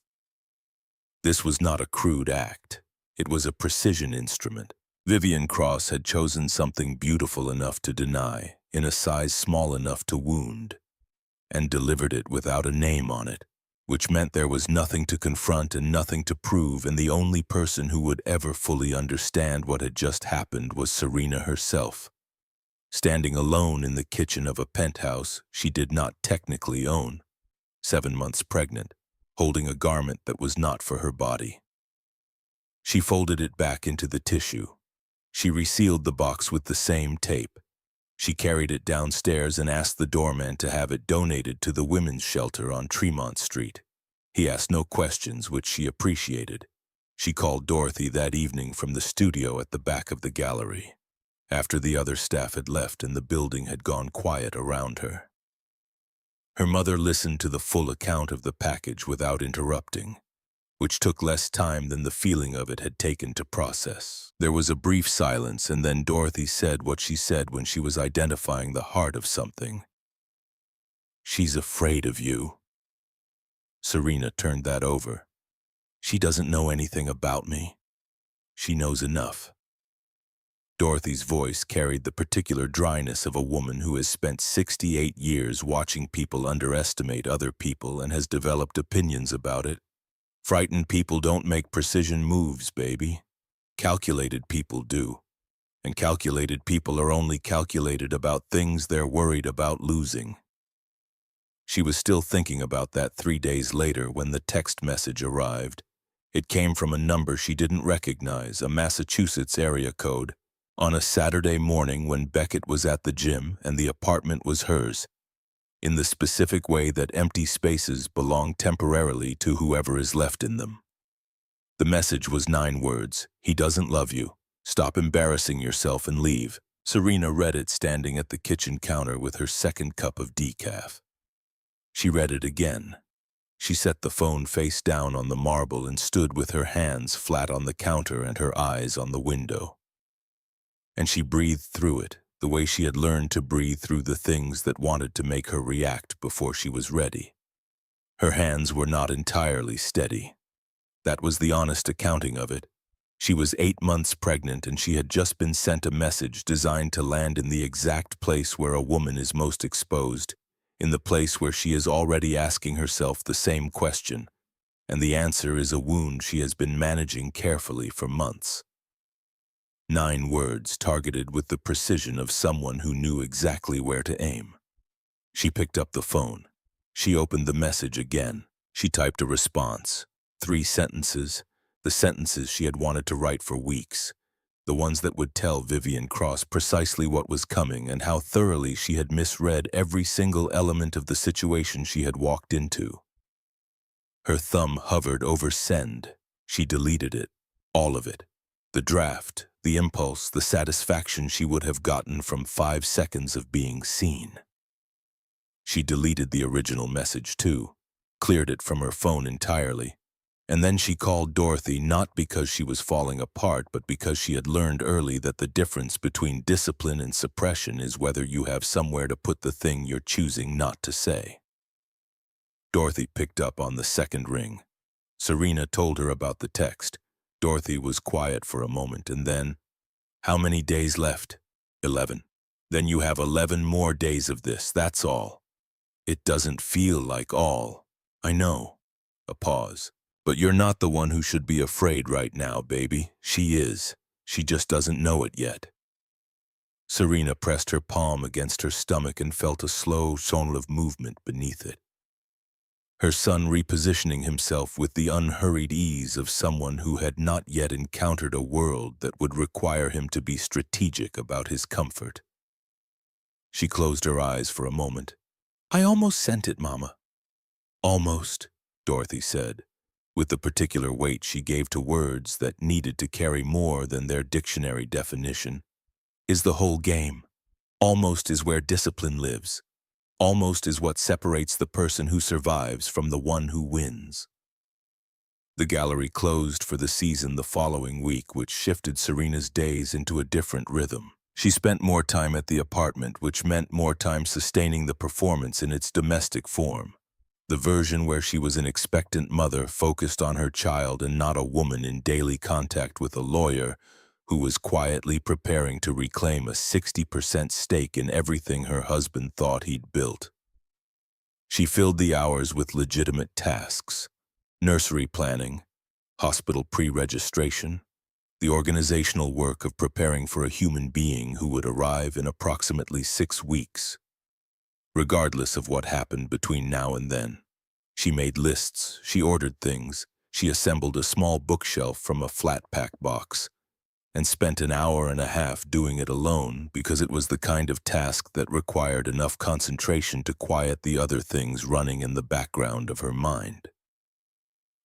This was not a crude act. It was a precision instrument. Vivian Cross had chosen something beautiful enough to deny, in a size small enough to wound, and delivered it without a name on it, which meant there was nothing to confront and nothing to prove, and the only person who would ever fully understand what had just happened was Serena herself. Standing alone in the kitchen of a penthouse she did not technically own, 7 months pregnant, holding a garment that was not for her body. She folded it back into the tissue. She resealed the box with the same tape. She carried it downstairs and asked the doorman to have it donated to the women's shelter on Tremont Street. He asked no questions, which she appreciated. She called Dorothy that evening from the studio at the back of the gallery, after the other staff had left and the building had gone quiet around her. Her mother listened to the full account of the package without interrupting, which took less time than the feeling of it had taken to process. There was a brief silence, and then Dorothy said what she said when she was identifying the heart of something. "She's afraid of you." Serena turned that over. "She doesn't know anything about me. She knows enough." Dorothy's voice carried the particular dryness of a woman who has spent 68 years watching people underestimate other people and has developed opinions about it. "Frightened people don't make precision moves, baby. Calculated people do. And calculated people are only calculated about things they're worried about losing." She was still thinking about that 3 days later when the text message arrived. It came from a number she didn't recognize, a Massachusetts area code, on a Saturday morning when Beckett was at the gym and the apartment was hers, in the specific way that empty spaces belong temporarily to whoever is left in them. The message was 9 words: "He doesn't love you. Stop embarrassing yourself and leave." Serena read it standing at the kitchen counter with her second cup of decaf. She read it again. She set the phone face down on the marble and stood with her hands flat on the counter and her eyes on the window. And she breathed through it, the way she had learned to breathe through the things that wanted to make her react before she was ready. Her hands were not entirely steady. That was the honest accounting of it. She was 8 months pregnant, and she had just been sent a message designed to land in the exact place where a woman is most exposed, in the place where she is already asking herself the same question, and the answer is a wound she has been managing carefully for months. 9 words targeted with the precision of someone who knew exactly where to aim. She picked up the phone. She opened the message again. She typed a response. 3 sentences, the sentences she had wanted to write for weeks, the ones that would tell Vivian Cross precisely what was coming and how thoroughly she had misread every single element of the situation she had walked into. Her thumb hovered over send. She deleted it, all of it. The draft, the impulse, the satisfaction she would have gotten from 5 seconds of being seen. She deleted the original message too, cleared it from her phone entirely. And then she called Dorothy not because she was falling apart, but because she had learned early that the difference between discipline and suppression is whether you have somewhere to put the thing you're choosing not to say. Dorothy picked up on the second ring. Serena told her about the text. Dorothy was quiet for a moment and then, "How many days left?" 11. "Then you have 11 more days of this, that's all." "It doesn't feel like all." "I know." A pause. "But you're not the one who should be afraid right now, baby. She is. She just doesn't know it yet." Serena pressed her palm against her stomach and felt a slow sonal of movement beneath it. Her son repositioning himself with the unhurried ease of someone who had not yet encountered a world that would require him to be strategic about his comfort. She closed her eyes for a moment. "I almost sent it, Mama." "Almost," Dorothy said, with the particular weight she gave to words that needed to carry more than their dictionary definition, "is the whole game. Almost is where discipline lives. Almost is what separates the person who survives from the one who wins." The gallery closed for the season the following week, which shifted Serena's days into a different rhythm. She spent more time at the apartment, which meant more time sustaining the performance in its domestic form. The version where she was an expectant mother focused on her child and not a woman in daily contact with a lawyer who was quietly preparing to reclaim a 60% stake in everything her husband thought he'd built. She filled the hours with legitimate tasks: nursery planning, hospital pre-registration, the organizational work of preparing for a human being who would arrive in approximately 6 weeks. Regardless of what happened between now and then, she made lists, she ordered things, she assembled a small bookshelf from a flat-pack box, and spent an hour and a half doing it alone because it was the kind of task that required enough concentration to quiet the other things running in the background of her mind.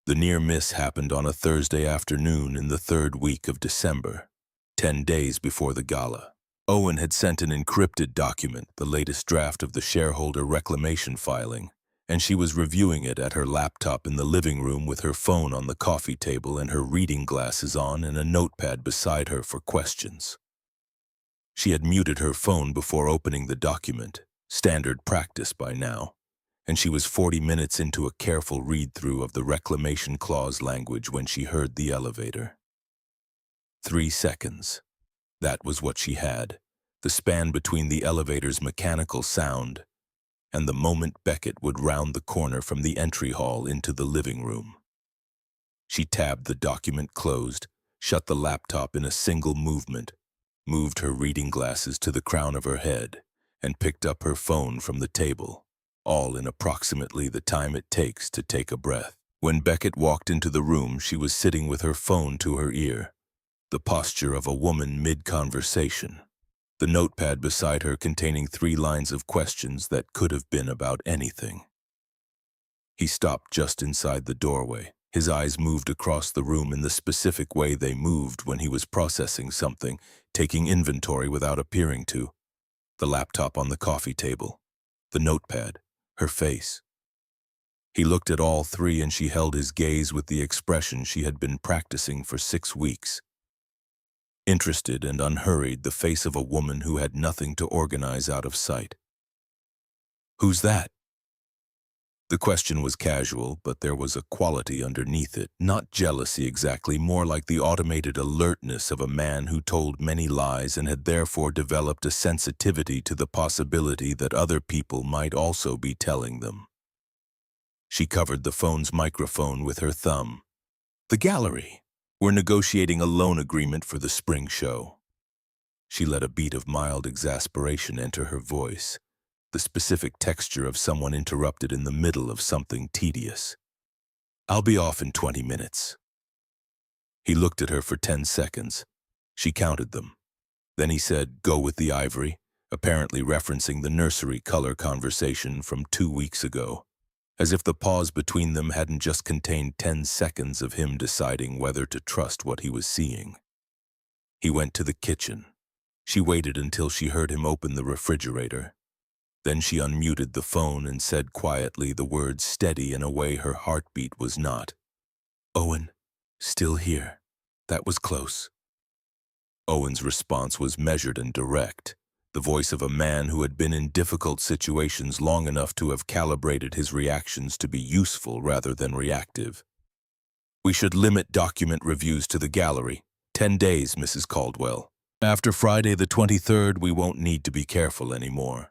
The near miss happened on a Thursday afternoon in the third week of December, 10 days before the gala. Owen had sent an encrypted document, the latest draft of the shareholder reclamation filing, and she was reviewing it at her laptop in the living room with her phone on the coffee table and her reading glasses on and a notepad beside her for questions. She had muted her phone before opening the document, standard practice by now, and she was 40 minutes into a careful read-through of the reclamation clause language when she heard the elevator. 3 seconds. That was what she had, the span between the elevator's mechanical sound and the moment Beckett would round the corner from the entry hall into the living room. She tabbed the document closed, shut the laptop in a single movement, moved her reading glasses to the crown of her head, and picked up her phone from the table, all in approximately the time it takes to take a breath. When Beckett walked into the room, she was sitting with her phone to her ear, the posture of a woman mid-conversation, the notepad beside her containing 3 lines of questions that could have been about anything. He stopped just inside the doorway. His eyes moved across the room in the specific way they moved when he was processing something, taking inventory without appearing to. The laptop on the coffee table, the notepad, her face. He looked at all 3 and she held his gaze with the expression she had been practicing for 6 weeks. Interested and unhurried, the face of a woman who had nothing to organize out of sight. "Who's that?" The question was casual, but there was a quality underneath it, not jealousy exactly, more like the automated alertness of a man who told many lies and had therefore developed a sensitivity to the possibility that other people might also be telling them. She covered the phone's microphone with her thumb. "The gallery. We're negotiating a loan agreement for the spring show." She let a beat of mild exasperation enter her voice, the specific texture of someone interrupted in the middle of something tedious. "I'll be off in 20 minutes. He looked at her for 10 seconds. She counted them. Then he said, "Go with the ivory," apparently referencing the nursery color conversation from 2 weeks ago, as if the pause between them hadn't just contained 10 seconds of him deciding whether to trust what he was seeing. He went to the kitchen. She waited until she heard him open the refrigerator. Then she unmuted the phone and said quietly the words steady in a way her heartbeat was not. Owen, still here. That was close. Owen's response was measured and direct, the voice of a man who had been in difficult situations long enough to have calibrated his reactions to be useful rather than reactive. We should limit document reviews to the gallery. 10 days, Mrs. Caldwell. After Friday the 23rd, we won't need to be careful anymore.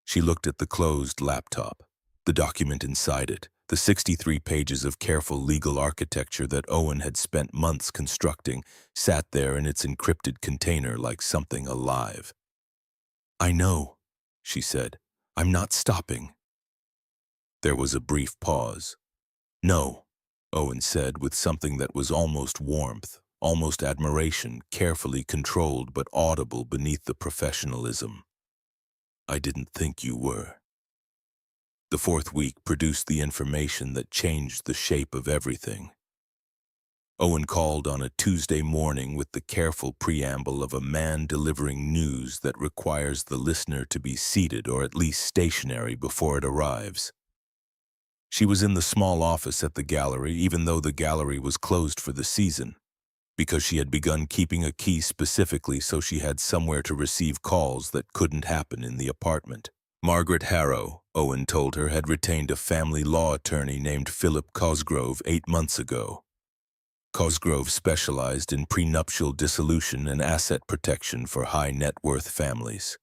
She looked at the closed laptop, the document inside it, the 63 pages of careful legal architecture that Owen had spent months constructing, sat there in its encrypted container like something alive. I know, she said. I'm not stopping. There was a brief pause. No, Owen said with something that was almost warmth, almost admiration, carefully controlled but audible beneath the professionalism. I didn't think you were. The fourth week produced the information that changed the shape of everything. Owen called on a Tuesday morning with the careful preamble of a man delivering news that requires the listener to be seated or at least stationary before it arrives. She was in the small office at the gallery, even though the gallery was closed for the season, because she had begun keeping a key specifically so she had somewhere to receive calls that couldn't happen in the apartment. Margaret Harrow, Owen told her, had retained a family law attorney named Philip Cosgrove 8 months ago. Cosgrove specialized in prenuptial dissolution and asset protection for high-net-worth families.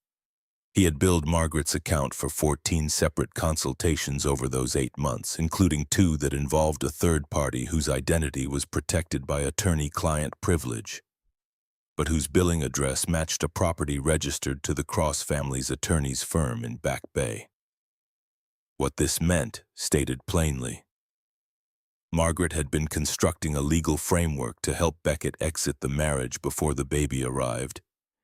He had billed Margaret's account for 14 separate consultations over those 8 months, including 2 that involved a third party whose identity was protected by attorney-client privilege, but whose billing address matched a property registered to the Cross family's attorney's firm in Back Bay. What this meant, stated plainly, Margaret had been constructing a legal framework to help Beckett exit the marriage before the baby arrived,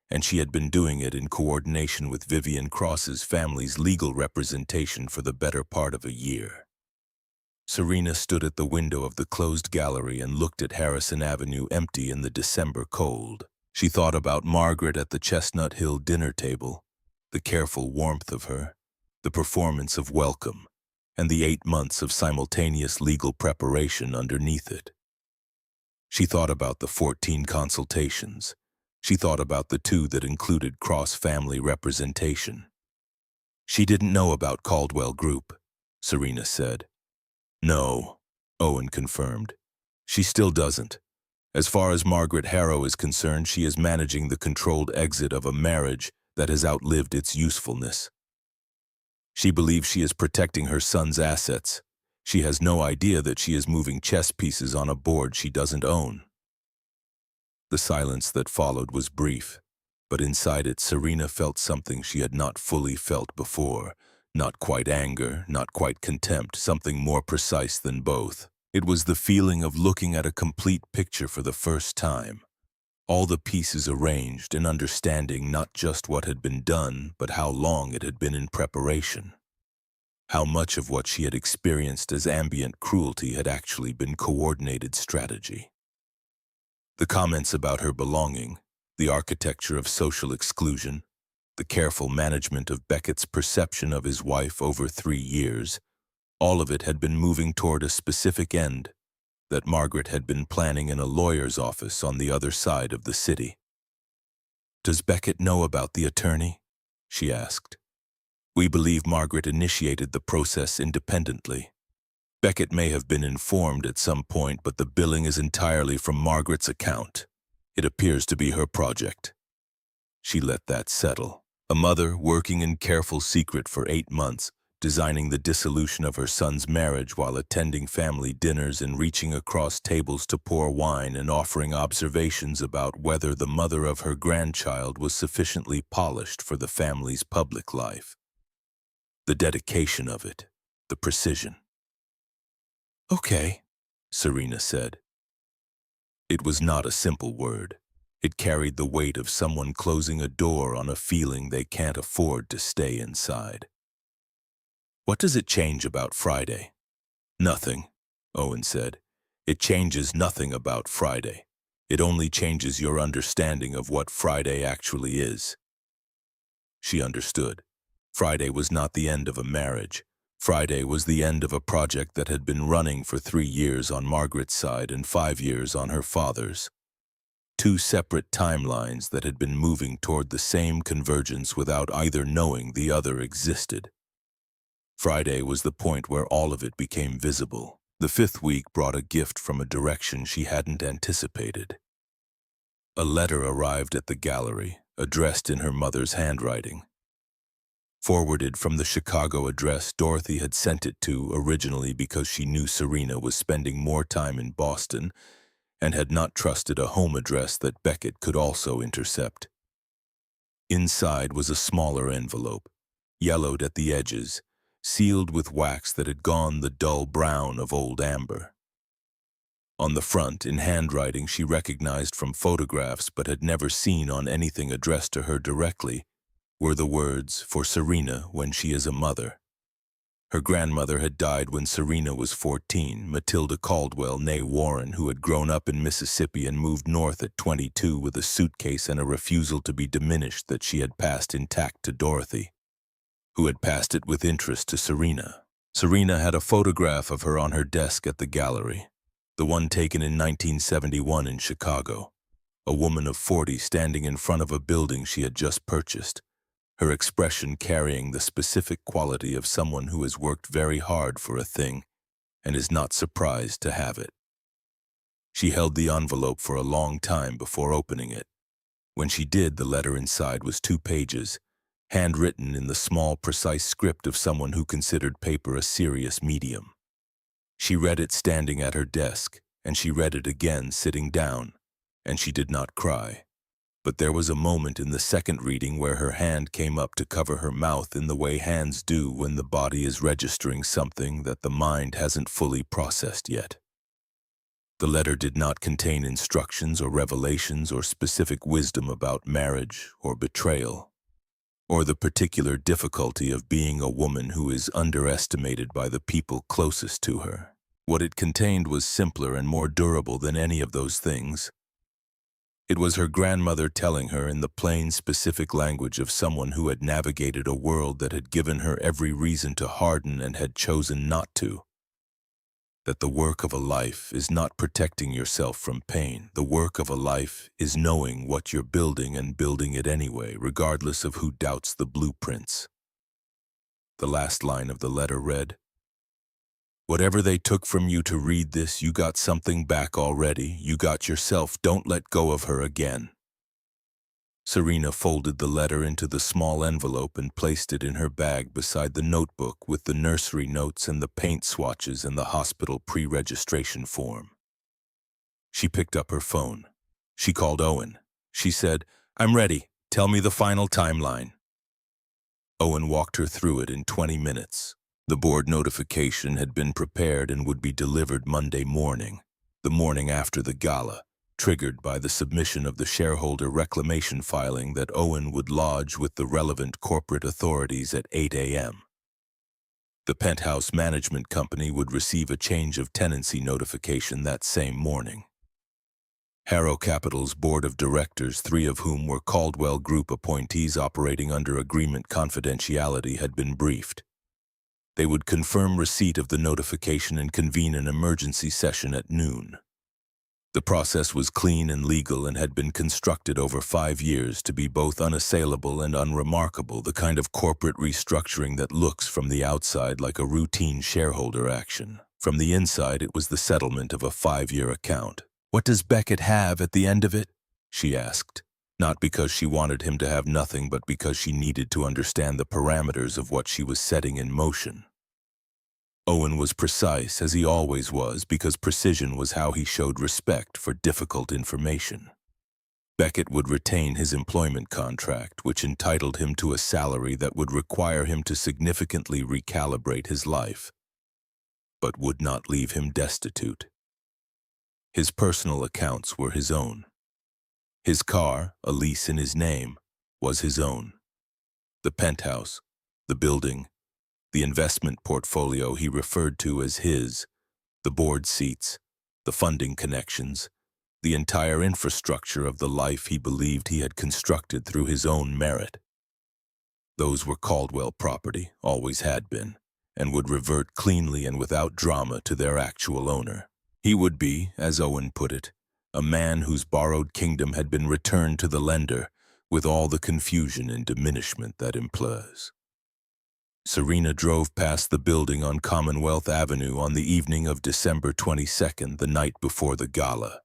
and she had been doing it in coordination with Vivian Cross's family's legal representation for the better part of a year. Serena stood at the window of the closed gallery and looked at Harrison Avenue empty in the December cold. She thought about Margaret at the Chestnut Hill dinner table, the careful warmth of her, the performance of welcome, and the 8 months of simultaneous legal preparation underneath it. She thought about the 14 consultations. She thought about the 2 that included cross-family representation. She didn't know about Caldwell Group, Serena said. No, Owen confirmed. She still doesn't. As far as Margaret Harrow is concerned, she is managing the controlled exit of a marriage that has outlived its usefulness. She believes she is protecting her son's assets. She has no idea that she is moving chess pieces on a board she doesn't own. The silence that followed was brief, but inside it Serena felt something she had not fully felt before. Not quite anger, not quite contempt, something more precise than both. It was the feeling of looking at a complete picture for the first time. All the pieces arranged and understanding not just what had been done, but how long it had been in preparation. How much of what she had experienced as ambient cruelty had actually been coordinated strategy. The comments about her belonging, the architecture of social exclusion, the careful management of Beckett's perception of his wife over 3 years, all of it had been moving toward a specific end that Margaret had been planning in a lawyer's office on the other side of the city. Does Beckett know about the attorney? She asked. We believe Margaret initiated the process independently. Beckett may have been informed at some point, but the billing is entirely from Margaret's account. It appears to be her project. She let that settle. A mother working in careful secret for 8 months, designing the dissolution of her son's marriage while attending family dinners and reaching across tables to pour wine and offering observations about whether the mother of her grandchild was sufficiently polished for the family's public life. The dedication of it, the precision. Okay, Serena said. It was not a simple word. It carried the weight of someone closing a door on a feeling they can't afford to stay inside. What does it change about Friday? Nothing, Owen said. It changes nothing about Friday. It only changes your understanding of what Friday actually is. She understood. Friday was not the end of a marriage. Friday was the end of a project that had been running for 3 years on Margaret's side and 5 years on her father's. Two separate timelines that had been moving toward the same convergence without either knowing the other existed. Friday was the point where all of it became visible. The fifth week brought a gift from a direction she hadn't anticipated. A letter arrived at the gallery, addressed in her mother's handwriting. Forwarded from the Chicago address Dorothy had sent it to originally because she knew Serena was spending more time in Boston and had not trusted a home address that Beckett could also intercept. Inside was a smaller envelope, yellowed at the edges, sealed with wax that had gone the dull brown of old amber. On the front, in handwriting she recognized from photographs but had never seen on anything addressed to her directly, were the words, "For Serena when she is a mother." Her grandmother had died when Serena was 14, Matilda Caldwell, née Warren, who had grown up in Mississippi and moved north at 22 with a suitcase and a refusal to be diminished that she had passed intact to Dorothy, who had passed it with interest to Serena. Serena had a photograph of her on her desk at the gallery, the one taken in 1971 in Chicago, a woman of 40 standing in front of a building she had just purchased, her expression carrying the specific quality of someone who has worked very hard for a thing and is not surprised to have it. She held the envelope for a long time before opening it. When she did, the letter inside was 2 pages, handwritten in the small, precise script of someone who considered paper a serious medium. She read it standing at her desk, and she read it again sitting down, and she did not cry. But there was a moment in the second reading where her hand came up to cover her mouth in the way hands do when the body is registering something that the mind hasn't fully processed yet. The letter did not contain instructions or revelations or specific wisdom about marriage or betrayal, or the particular difficulty of being a woman who is underestimated by the people closest to her. What it contained was simpler and more durable than any of those things. It was her grandmother telling her in the plain, specific language of someone who had navigated a world that had given her every reason to harden and had chosen not to. That the work of a life is not protecting yourself from pain. The work of a life is knowing what you're building and building it anyway, regardless of who doubts the blueprints. The last line of the letter read, "Whatever they took from you to read this, you got something back already. You got yourself. Don't let go of her again." Serena folded the letter into the small envelope and placed it in her bag beside the notebook with the nursery notes and the paint swatches and the hospital pre-registration form. She picked up her phone. She called Owen. She said, "I'm ready. Tell me the final timeline." Owen walked her through it in 20 minutes. The board notification had been prepared and would be delivered Monday morning, the morning after the gala, triggered by the submission of the shareholder reclamation filing that Owen would lodge with the relevant corporate authorities at 8 a.m. The penthouse management company would receive a change of tenancy notification that same morning. Harrow Capital's board of directors, 3 of whom were Caldwell Group appointees operating under agreement confidentiality, had been briefed. They would confirm receipt of the notification and convene an emergency session at noon. The process was clean and legal and had been constructed over 5 years to be both unassailable and unremarkable, the kind of corporate restructuring that looks from the outside like a routine shareholder action. From the inside, it was the settlement of a 5-year account. "What does Beckett have at the end of it?" she asked, not because she wanted him to have nothing, but because she needed to understand the parameters of what she was setting in motion. Owen was precise, as he always was, because precision was how he showed respect for difficult information. Beckett would retain his employment contract, which entitled him to a salary that would require him to significantly recalibrate his life, but would not leave him destitute. His personal accounts were his own. His car, a lease in his name, was his own. The penthouse, the building, the investment portfolio he referred to as his, the board seats, the funding connections, the entire infrastructure of the life he believed he had constructed through his own merit. Those were Caldwell property, always had been, and would revert cleanly and without drama to their actual owner. He would be, as Owen put it, a man whose borrowed kingdom had been returned to the lender, with all the confusion and diminishment that implies. Serena drove past the building on Commonwealth Avenue on the evening of December 22nd, the night before the gala.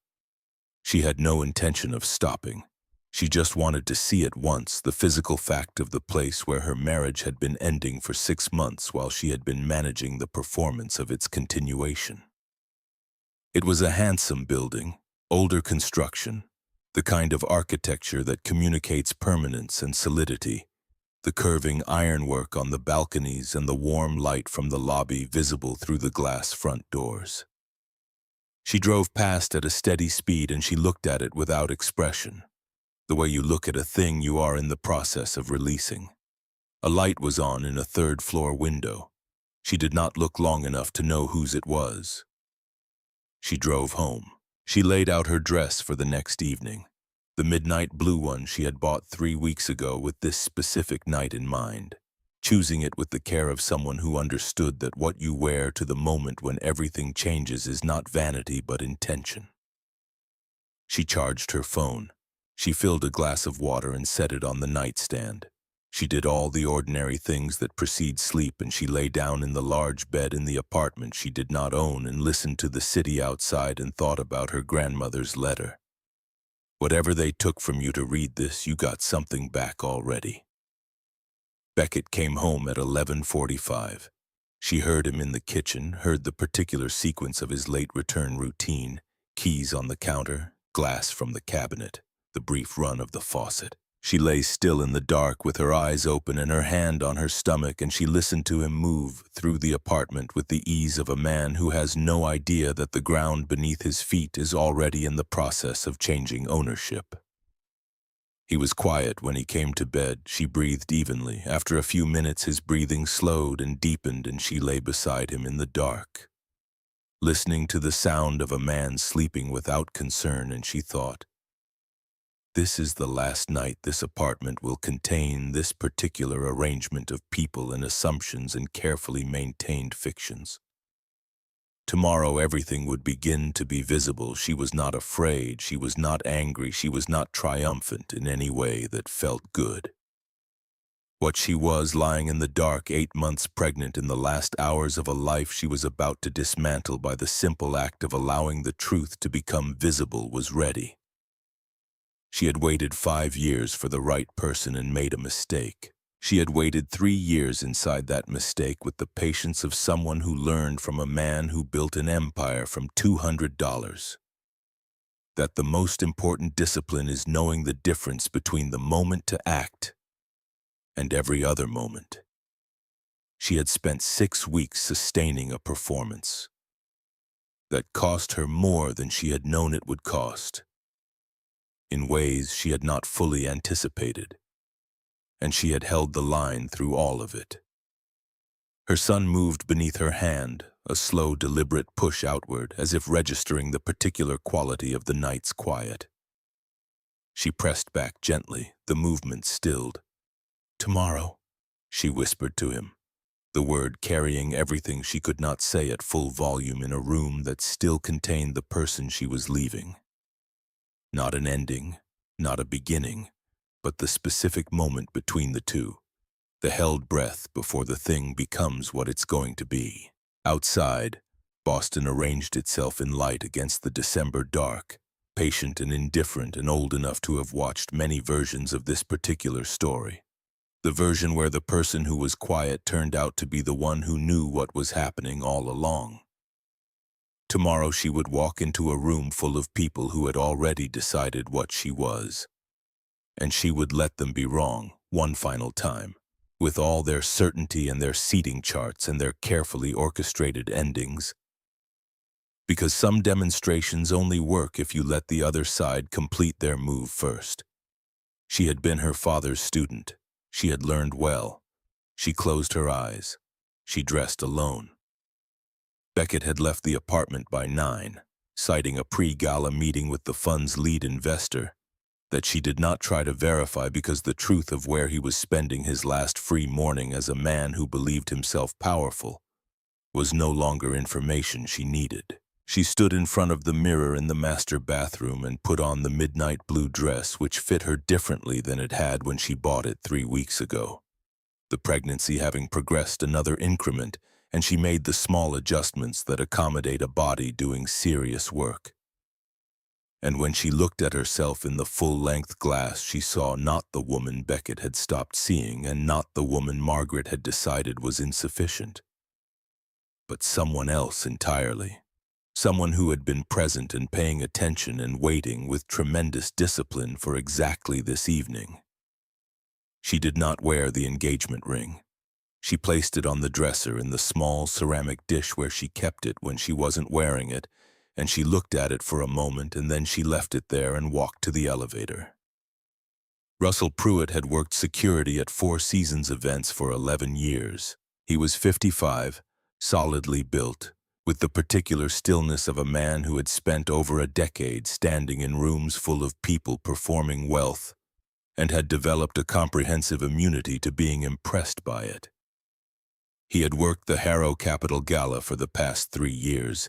She had no intention of stopping. She just wanted to see at once the physical fact of the place where her marriage had been ending for 6 months while she had been managing the performance of its continuation. It was a handsome building, older construction, the kind of architecture that communicates permanence and solidity, the curving ironwork on the balconies and the warm light from the lobby visible through the glass front doors. She drove past at a steady speed and she looked at it without expression, the way you look at a thing you are in the process of releasing. A light was on in a third-floor window. She did not look long enough to know whose it was. She drove home. She laid out her dress for the next evening, the midnight blue one she had bought 3 weeks ago with this specific night in mind, choosing it with the care of someone who understood that what you wear to the moment when everything changes is not vanity but intention. She charged her phone. She filled a glass of water and set it on the nightstand. She did all the ordinary things that precede sleep, and she lay down in the large bed in the apartment she did not own and listened to the city outside and thought about her grandmother's letter. Whatever they took from you to read this, you got something back already. Beckett came home at 11:45. She heard him in the kitchen, heard the particular sequence of his late return routine, keys on the counter, glass from the cabinet, the brief run of the faucet. She lay still in the dark with her eyes open and her hand on her stomach, and she listened to him move through the apartment with the ease of a man who has no idea that the ground beneath his feet is already in the process of changing ownership. He was quiet when he came to bed. She breathed evenly. After a few minutes, his breathing slowed and deepened, and she lay beside him in the dark, listening to the sound of a man sleeping without concern, and she thought, this is the last night this apartment will contain this particular arrangement of people and assumptions and carefully maintained fictions. Tomorrow everything would begin to be visible. She was not afraid, she was not angry, she was not triumphant in any way that felt good. What she was, lying in the dark, 8 months pregnant in the last hours of a life she was about to dismantle by the simple act of allowing the truth to become visible, was ready. She had waited 5 years for the right person and made a mistake. She had waited 3 years inside that mistake with the patience of someone who learned from a man who built an empire from $200. That the most important discipline is knowing the difference between the moment to act and every other moment. She had spent 6 weeks sustaining a performance that cost her more than she had known it would cost, in ways she had not fully anticipated, and she had held the line through all of it. Her son moved beneath her hand, a slow, deliberate push outward, as if registering the particular quality of the night's quiet. She pressed back gently, the movement stilled. "Tomorrow," she whispered to him, the word carrying everything she could not say at full volume in a room that still contained the person she was leaving. Not an ending, not a beginning, but the specific moment between the two, the held breath before the thing becomes what it's going to be. Outside, Boston arranged itself in light against the December dark, patient and indifferent and old enough to have watched many versions of this particular story. The version where the person who was quiet turned out to be the one who knew what was happening all along. Tomorrow she would walk into a room full of people who had already decided what she was. And she would let them be wrong, one final time, with all their certainty and their seating charts and their carefully orchestrated endings. Because some demonstrations only work if you let the other side complete their move first. She had been her father's student. She had learned well. She closed her eyes. She dressed alone. Beckett had left the apartment by 9, citing a pre-gala meeting with the fund's lead investor. that she did not try to verify because the truth of where he was spending his last free morning as a man who believed himself powerful was no longer information she needed. She stood in front of the mirror in the master bathroom and put on the midnight blue dress, which fit her differently than it had when she bought it 3 weeks ago. The pregnancy having progressed another increment, and she made the small adjustments that accommodate a body doing serious work. And when she looked at herself in the full-length glass, she saw not the woman Beckett had stopped seeing and not the woman Margaret had decided was insufficient, but someone else entirely. Someone who had been present and paying attention and waiting with tremendous discipline for exactly this evening. She did not wear the engagement ring. She placed it on the dresser in the small ceramic dish where she kept it when she wasn't wearing it, and she looked at it for a moment and then she left it there and walked to the elevator. Russell Pruitt had worked security at Four Seasons events for 11 years. He was 55, solidly built, with the particular stillness of a man who had spent over a decade standing in rooms full of people performing wealth, and had developed a comprehensive immunity to being impressed by it. He had worked the Harrow Capital Gala for the past 3 years,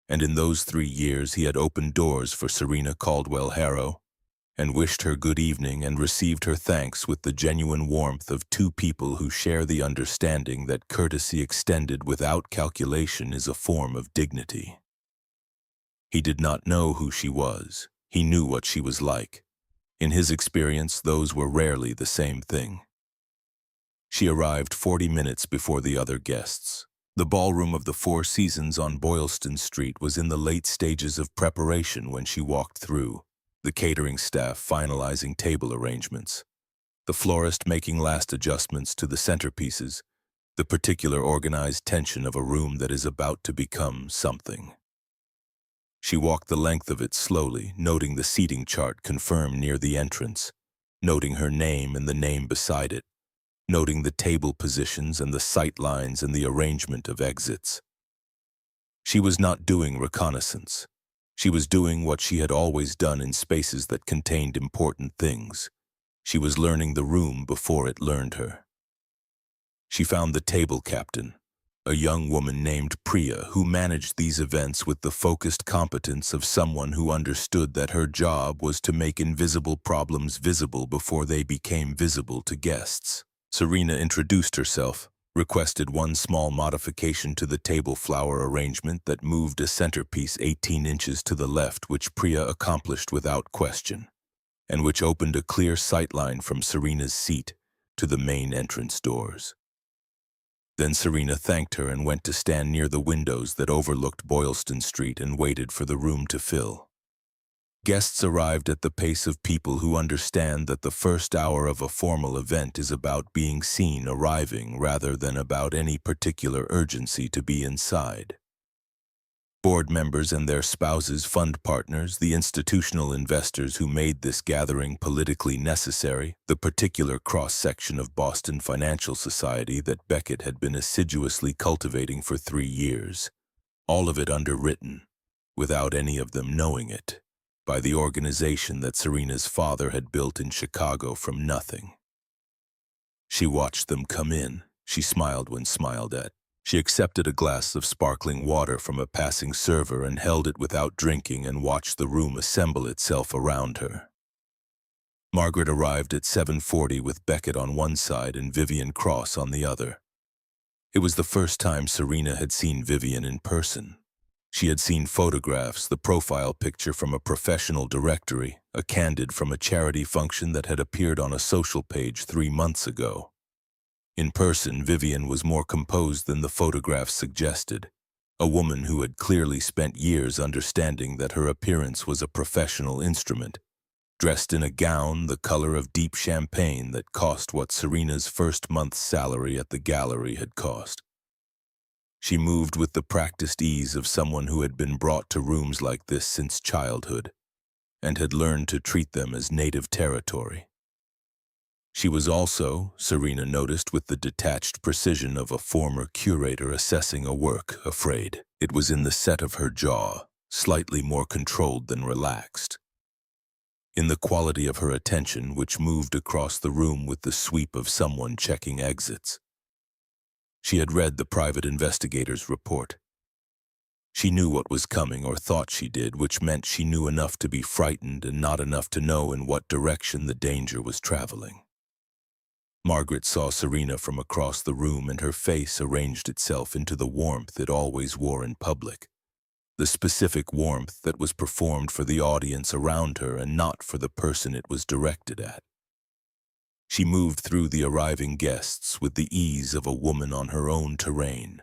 and in those 3 years he had opened doors for Serena Caldwell Harrow, and wished her good evening and received her thanks with the genuine warmth of two people who share the understanding that courtesy extended without calculation is a form of dignity. He did not know who she was. He knew what she was like. In his experience, those were rarely the same thing. She arrived 40 minutes before the other guests. The ballroom of the Four Seasons on Boylston Street was in the late stages of preparation when she walked through, the catering staff finalizing table arrangements, the florist making last adjustments to the centerpieces, the particular organized tension of a room that is about to become something. She walked the length of it slowly, noting the seating chart confirmed near the entrance, noting her name and the name beside it, noting the table positions and the sight lines and the arrangement of exits. She was not doing reconnaissance. She was doing what she had always done in spaces that contained important things. She was learning the room before it learned her. She found the table captain, a young woman named Priya who managed these events with the focused competence of someone who understood that her job was to make invisible problems visible before they became visible to guests. Serena introduced herself, requested one small modification to the table flower arrangement that moved a centerpiece 18 inches to the left, which Priya accomplished without question, and which opened a clear sightline from Serena's seat to the main entrance doors. Then Serena thanked her and went to stand near the windows that overlooked Boylston Street and waited for the room to fill. Guests arrived at the pace of people who understand that the first hour of a formal event is about being seen arriving rather than about any particular urgency to be inside. Board members and their spouses, fund partners, the institutional investors who made this gathering politically necessary, the particular cross-section of Boston financial society that Beckett had been assiduously cultivating for 3 years, all of it underwritten, without any of them knowing it, by the organization that Serena's father had built in Chicago from nothing. She watched them come in. She smiled when smiled at. She accepted a glass of sparkling water from a passing server and held it without drinking and watched the room assemble itself around her. Margaret arrived at 7:40 with Beckett on one side and Vivian Cross on the other. It was the first time Serena had seen Vivian in person. She had seen photographs, the profile picture from a professional directory, a candid from a charity function that had appeared on a social page 3 months ago. In person, Vivian was more composed than the photographs suggested, a woman who had clearly spent years understanding that her appearance was a professional instrument, dressed in a gown the color of deep champagne that cost what Serena's first month's salary at the gallery had cost. She moved with the practiced ease of someone who had been brought to rooms like this since childhood, and had learned to treat them as native territory. She was also, Serena noticed with the detached precision of a former curator assessing a work, afraid. It was in the set of her jaw, slightly more controlled than relaxed. in the quality of her attention, which moved across the room with the sweep of someone checking exits. She had read the private investigator's report. She knew what was coming, or thought she did, which meant she knew enough to be frightened and not enough to know in what direction the danger was traveling. Margaret saw Serena from across the room, and her face arranged itself into the warmth it always wore in public. The specific warmth that was performed for the audience around her and not for the person it was directed at. She moved through the arriving guests with the ease of a woman on her own terrain,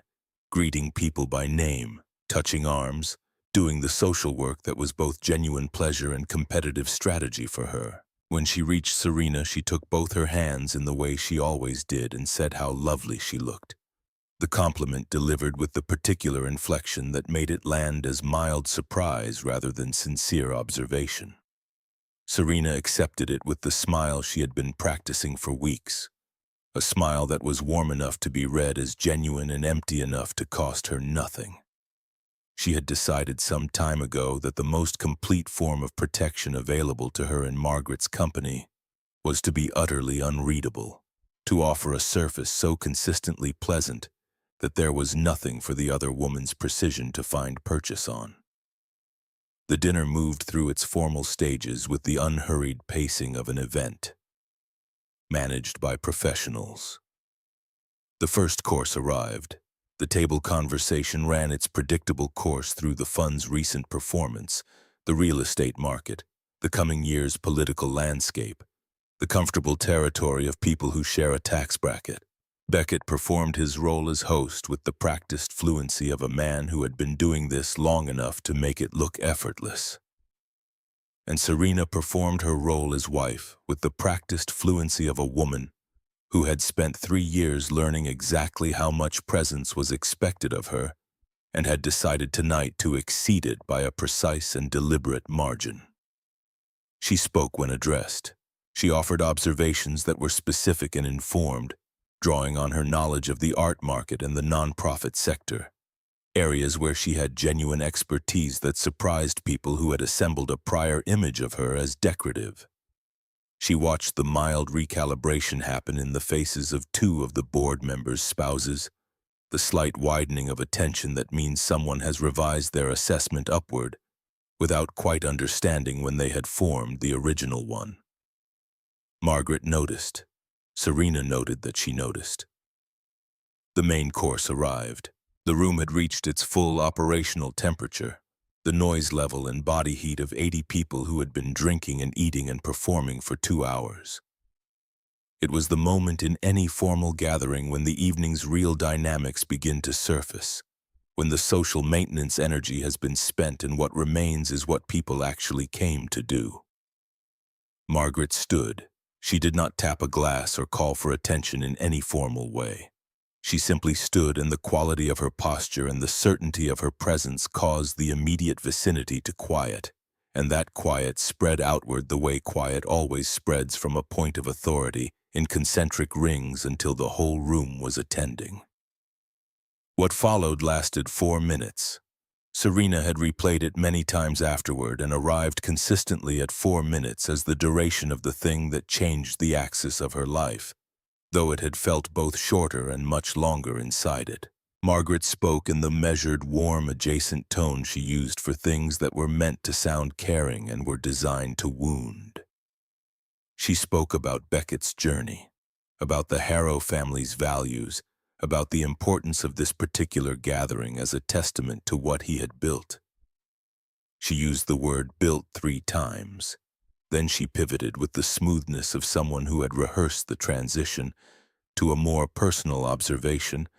greeting people by name, touching arms, doing the social work that was both genuine pleasure and competitive strategy for her. When she reached Serena, she took both her hands in the way she always did and said how lovely she looked. The compliment delivered with the particular inflection that made it land as mild surprise rather than sincere observation. Serena accepted it with the smile she had been practicing for weeks, a smile that was warm enough to be read as genuine and empty enough to cost her nothing. She had decided some time ago that the most complete form of protection available to her in Margaret's company was to be utterly unreadable, to offer a surface so consistently pleasant that there was nothing for the other woman's precision to find purchase on. The dinner moved through its formal stages with the unhurried pacing of an event, managed by professionals. The first course arrived. The table conversation ran its predictable course through the fund's recent performance, the real estate market, the coming year's political landscape, the comfortable territory of people who share a tax bracket. Beckett performed his role as host with the practiced fluency of a man who had been doing this long enough to make it look effortless. And Serena performed her role as wife with the practiced fluency of a woman who had spent 3 years learning exactly how much presence was expected of her and had decided tonight to exceed it by a precise and deliberate margin. She spoke when addressed. She offered observations that were specific and informed, drawing on her knowledge of the art market and the nonprofit sector, areas where she had genuine expertise that surprised people who had assembled a prior image of her as decorative. She watched the mild recalibration happen in the faces of 2 of the board members' spouses, the slight widening of attention that means someone has revised their assessment upward without quite understanding when they had formed the original one. Margaret noticed. Serena noted that she noticed. The main course arrived. The room had reached its full operational temperature, the noise level and body heat of 80 people who had been drinking and eating and performing for 2 hours. It was the moment in any formal gathering when the evening's real dynamics begin to surface, when the social maintenance energy has been spent and what remains is what people actually came to do. Margaret stood. She did not tap a glass or call for attention in any formal way. She simply stood, and the quality of her posture and the certainty of her presence caused the immediate vicinity to quiet, and that quiet spread outward the way quiet always spreads from a point of authority in concentric rings until the whole room was attending. What followed lasted 4 minutes. Serena had replayed it many times afterward and arrived consistently at 4 minutes as the duration of the thing that changed the axis of her life, though it had felt both shorter and much longer inside it. Margaret spoke in the measured, warm, adjacent tone she used for things that were meant to sound caring and were designed to wound. She spoke about Beckett's journey, about the Harrow family's values, about the importance of this particular gathering as a testament to what he had built. She used the word built 3 times. Then she pivoted with the smoothness of someone who had rehearsed the transition to a more personal observation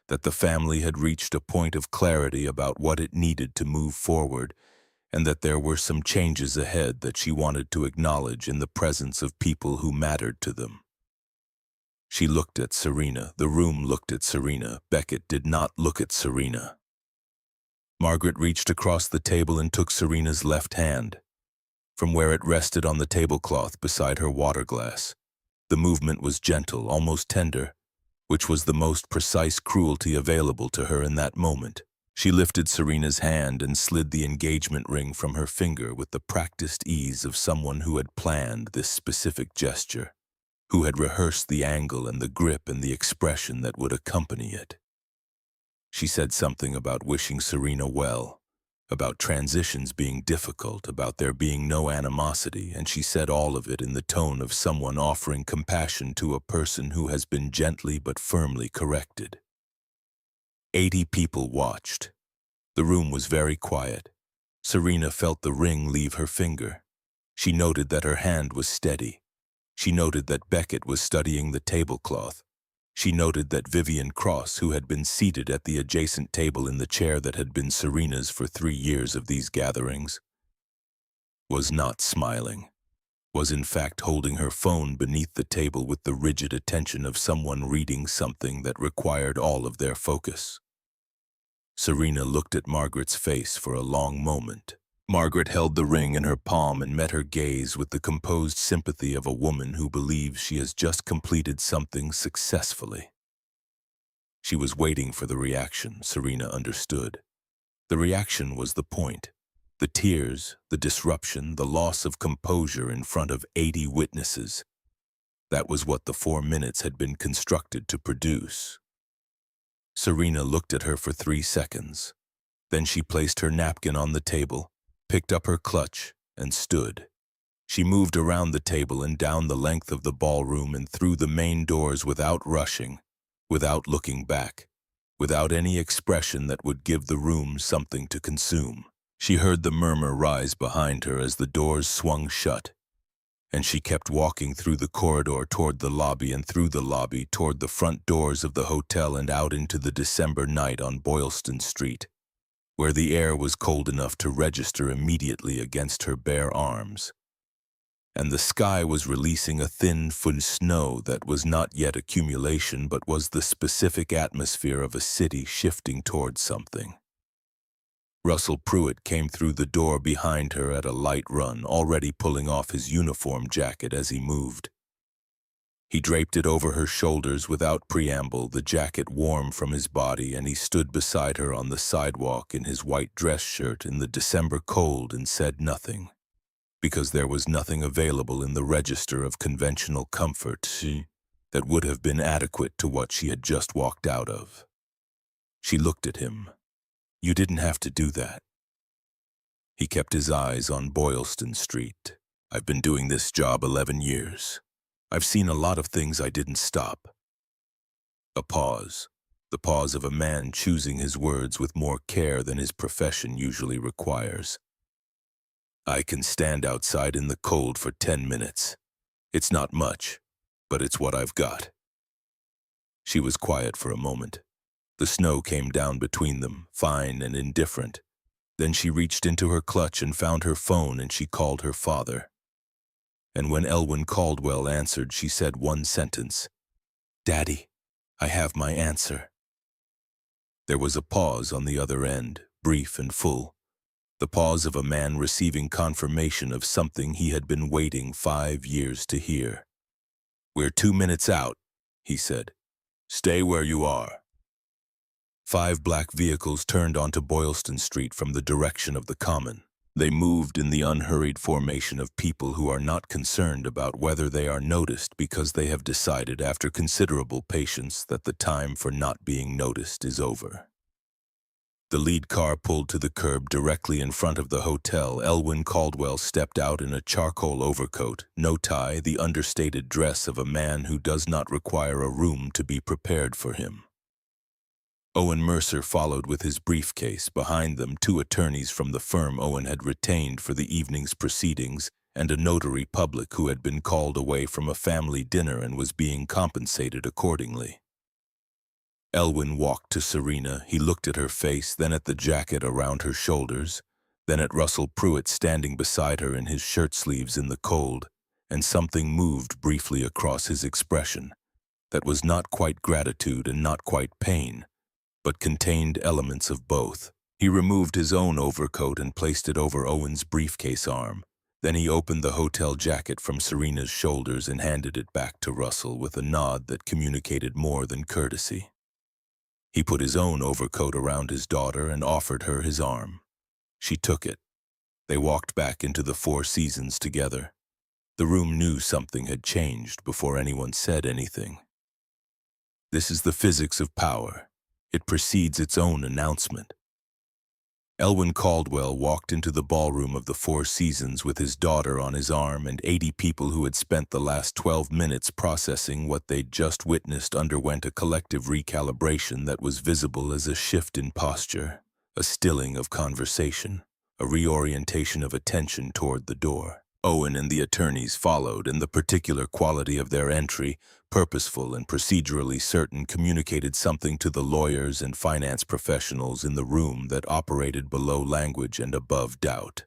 that the family had reached a point of clarity about what it needed to move forward, and that there were some changes ahead that she wanted to acknowledge in the presence of people who mattered to them. She looked at Serena. The room looked at Serena. Beckett did not look at Serena. Margaret reached across the table and took Serena's left hand, from where it rested on the tablecloth beside her water glass. The movement was gentle, almost tender, which was the most precise cruelty available to her in that moment. She lifted Serena's hand and slid the engagement ring from her finger with the practiced ease of someone who had planned this specific gesture, who had rehearsed the angle and the grip and the expression that would accompany it. She said something about wishing Serena well, about transitions being difficult, about there being no animosity, and she said all of it in the tone of someone offering compassion to a person who has been gently but firmly corrected. 80 people watched. The room was very quiet. Serena felt the ring leave her finger. She noted that her hand was steady. She noted that Beckett was studying the tablecloth. She noted that Vivian Cross, who had been seated at the adjacent table in the chair that had been Serena's for 3 years of these gatherings, was not smiling, was in fact holding her phone beneath the table with the rigid attention of someone reading something that required all of their focus. Serena looked at Margaret's face for a long moment. Margaret held the ring in her palm and met her gaze with the composed sympathy of a woman who believes she has just completed something successfully. She was waiting for the reaction, Serena understood. The reaction was the point. The tears, the disruption, the loss of composure in front of 80 witnesses. That was what the 4 minutes had been constructed to produce. Serena looked at her for 3 seconds. Then she placed her napkin on the table, picked up her clutch, and stood. She moved around the table and down the length of the ballroom and through the main doors without rushing, without looking back, without any expression that would give the room something to consume. She heard the murmur rise behind her as the doors swung shut, and she kept walking through the corridor toward the lobby and through the lobby toward the front doors of the hotel and out into the December night on Boylston Street, where the air was cold enough to register immediately against her bare arms. And the sky was releasing a thin foot of snow that was not yet accumulation but was the specific atmosphere of a city shifting towards something. Russell Pruitt came through the door behind her at a light run, already pulling off his uniform jacket as he moved. He draped it over her shoulders without preamble, the jacket warm from his body, and he stood beside her on the sidewalk in his white dress shirt in the December cold and said nothing, because there was nothing available in the register of conventional comfort that would have been adequate to what she had just walked out of. She looked at him. "You didn't have to do that." He kept his eyes on Boylston Street. "I've been doing this job 11 years. I've seen a lot of things I didn't stop." A pause, the pause of a man choosing his words with more care than his profession usually requires. "I can stand outside in the cold for 10 minutes. It's not much, but it's what I've got." She was quiet for a moment. The snow came down between them, fine and indifferent. Then she reached into her clutch and found her phone and she called her father. And when Elwyn Caldwell answered, she said one sentence: "Daddy, I have my answer." There was a pause on the other end, brief and full. The pause of a man receiving confirmation of something he had been waiting 5 years to hear. "We're 2 minutes out," he said. "Stay where you are." 5 black vehicles turned onto Boylston Street from the direction of the Common. They moved in the unhurried formation of people who are not concerned about whether they are noticed because they have decided after considerable patience that the time for not being noticed is over. The lead car pulled to the curb directly in front of the hotel. Elwyn Caldwell stepped out in a charcoal overcoat, no tie, the understated dress of a man who does not require a room to be prepared for him. Owen Mercer followed with his briefcase, behind them 2 attorneys from the firm Owen had retained for the evening's proceedings and a notary public who had been called away from a family dinner and was being compensated accordingly. Elwyn walked to Serena. He looked at her face, then at the jacket around her shoulders, then at Russell Pruitt standing beside her in his shirt sleeves in the cold, and something moved briefly across his expression that was not quite gratitude and not quite pain, but contained elements of both. He removed his own overcoat and placed it over Owen's briefcase arm. Then he opened the hotel jacket from Serena's shoulders and handed it back to Russell with a nod that communicated more than courtesy. He put his own overcoat around his daughter and offered her his arm. She took it. They walked back into the Four Seasons together. The room knew something had changed before anyone said anything. This is the physics of power. It precedes its own announcement. Elwyn Caldwell walked into the ballroom of the Four Seasons with his daughter on his arm, and 80 people who had spent the last 12 minutes processing what they'd just witnessed underwent a collective recalibration that was visible as a shift in posture, a stilling of conversation, a reorientation of attention toward the door. Owen and the attorneys followed, and the particular quality of their entry, purposeful and procedurally certain, communicated something to the lawyers and finance professionals in the room that operated below language and above doubt.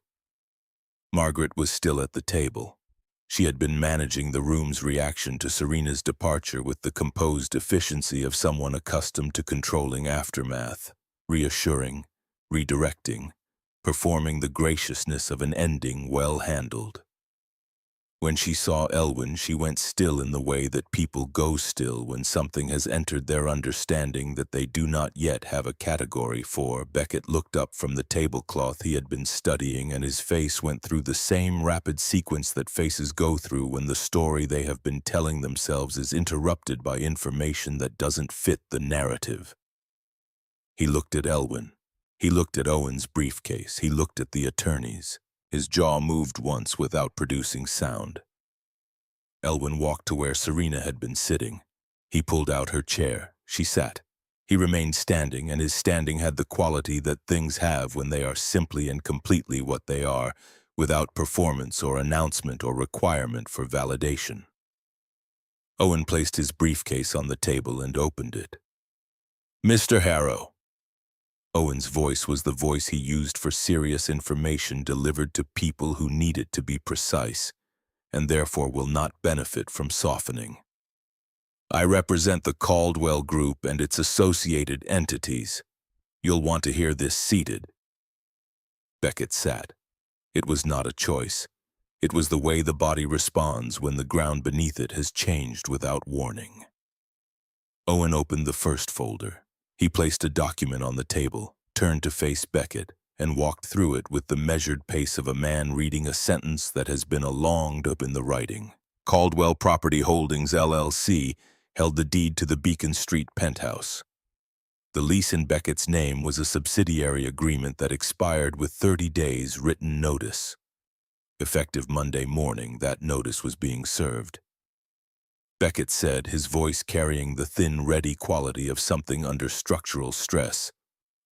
Margaret was still at the table. She had been managing the room's reaction to Serena's departure with the composed efficiency of someone accustomed to controlling aftermath, reassuring, redirecting, performing the graciousness of an ending well handled. When she saw Elwyn, she went still in the way that people go still when something has entered their understanding that they do not yet have a category for. Beckett looked up from the tablecloth he had been studying, and his face went through the same rapid sequence that faces go through when the story they have been telling themselves is interrupted by information that doesn't fit the narrative. He looked at Elwyn. He looked at Owen's briefcase. He looked at the attorneys. His jaw moved once without producing sound. Elwyn walked to where Serena had been sitting. He pulled out her chair. She sat. He remained standing, and his standing had the quality that things have when they are simply and completely what they are, without performance or announcement or requirement for validation. Owen placed his briefcase on the table and opened it. "Mr. Harrow." Owen's voice was the voice he used for serious information delivered to people who need it to be precise, and therefore will not benefit from softening. "I represent the Caldwell Group and its associated entities. You'll want to hear this seated." Beckett sat. It was not a choice. It was the way the body responds when the ground beneath it has changed without warning. Owen opened the first folder. He placed a document on the table, turned to face Beckett, and walked through it with the measured pace of a man reading a sentence that has been a long up in the writing. Caldwell Property Holdings, LLC, held the deed to the Beacon Street penthouse. The lease in Beckett's name was a subsidiary agreement that expired with 30 days written notice. Effective Monday morning, that notice was being served. Beckett said, his voice carrying the thin, ready quality of something under structural stress,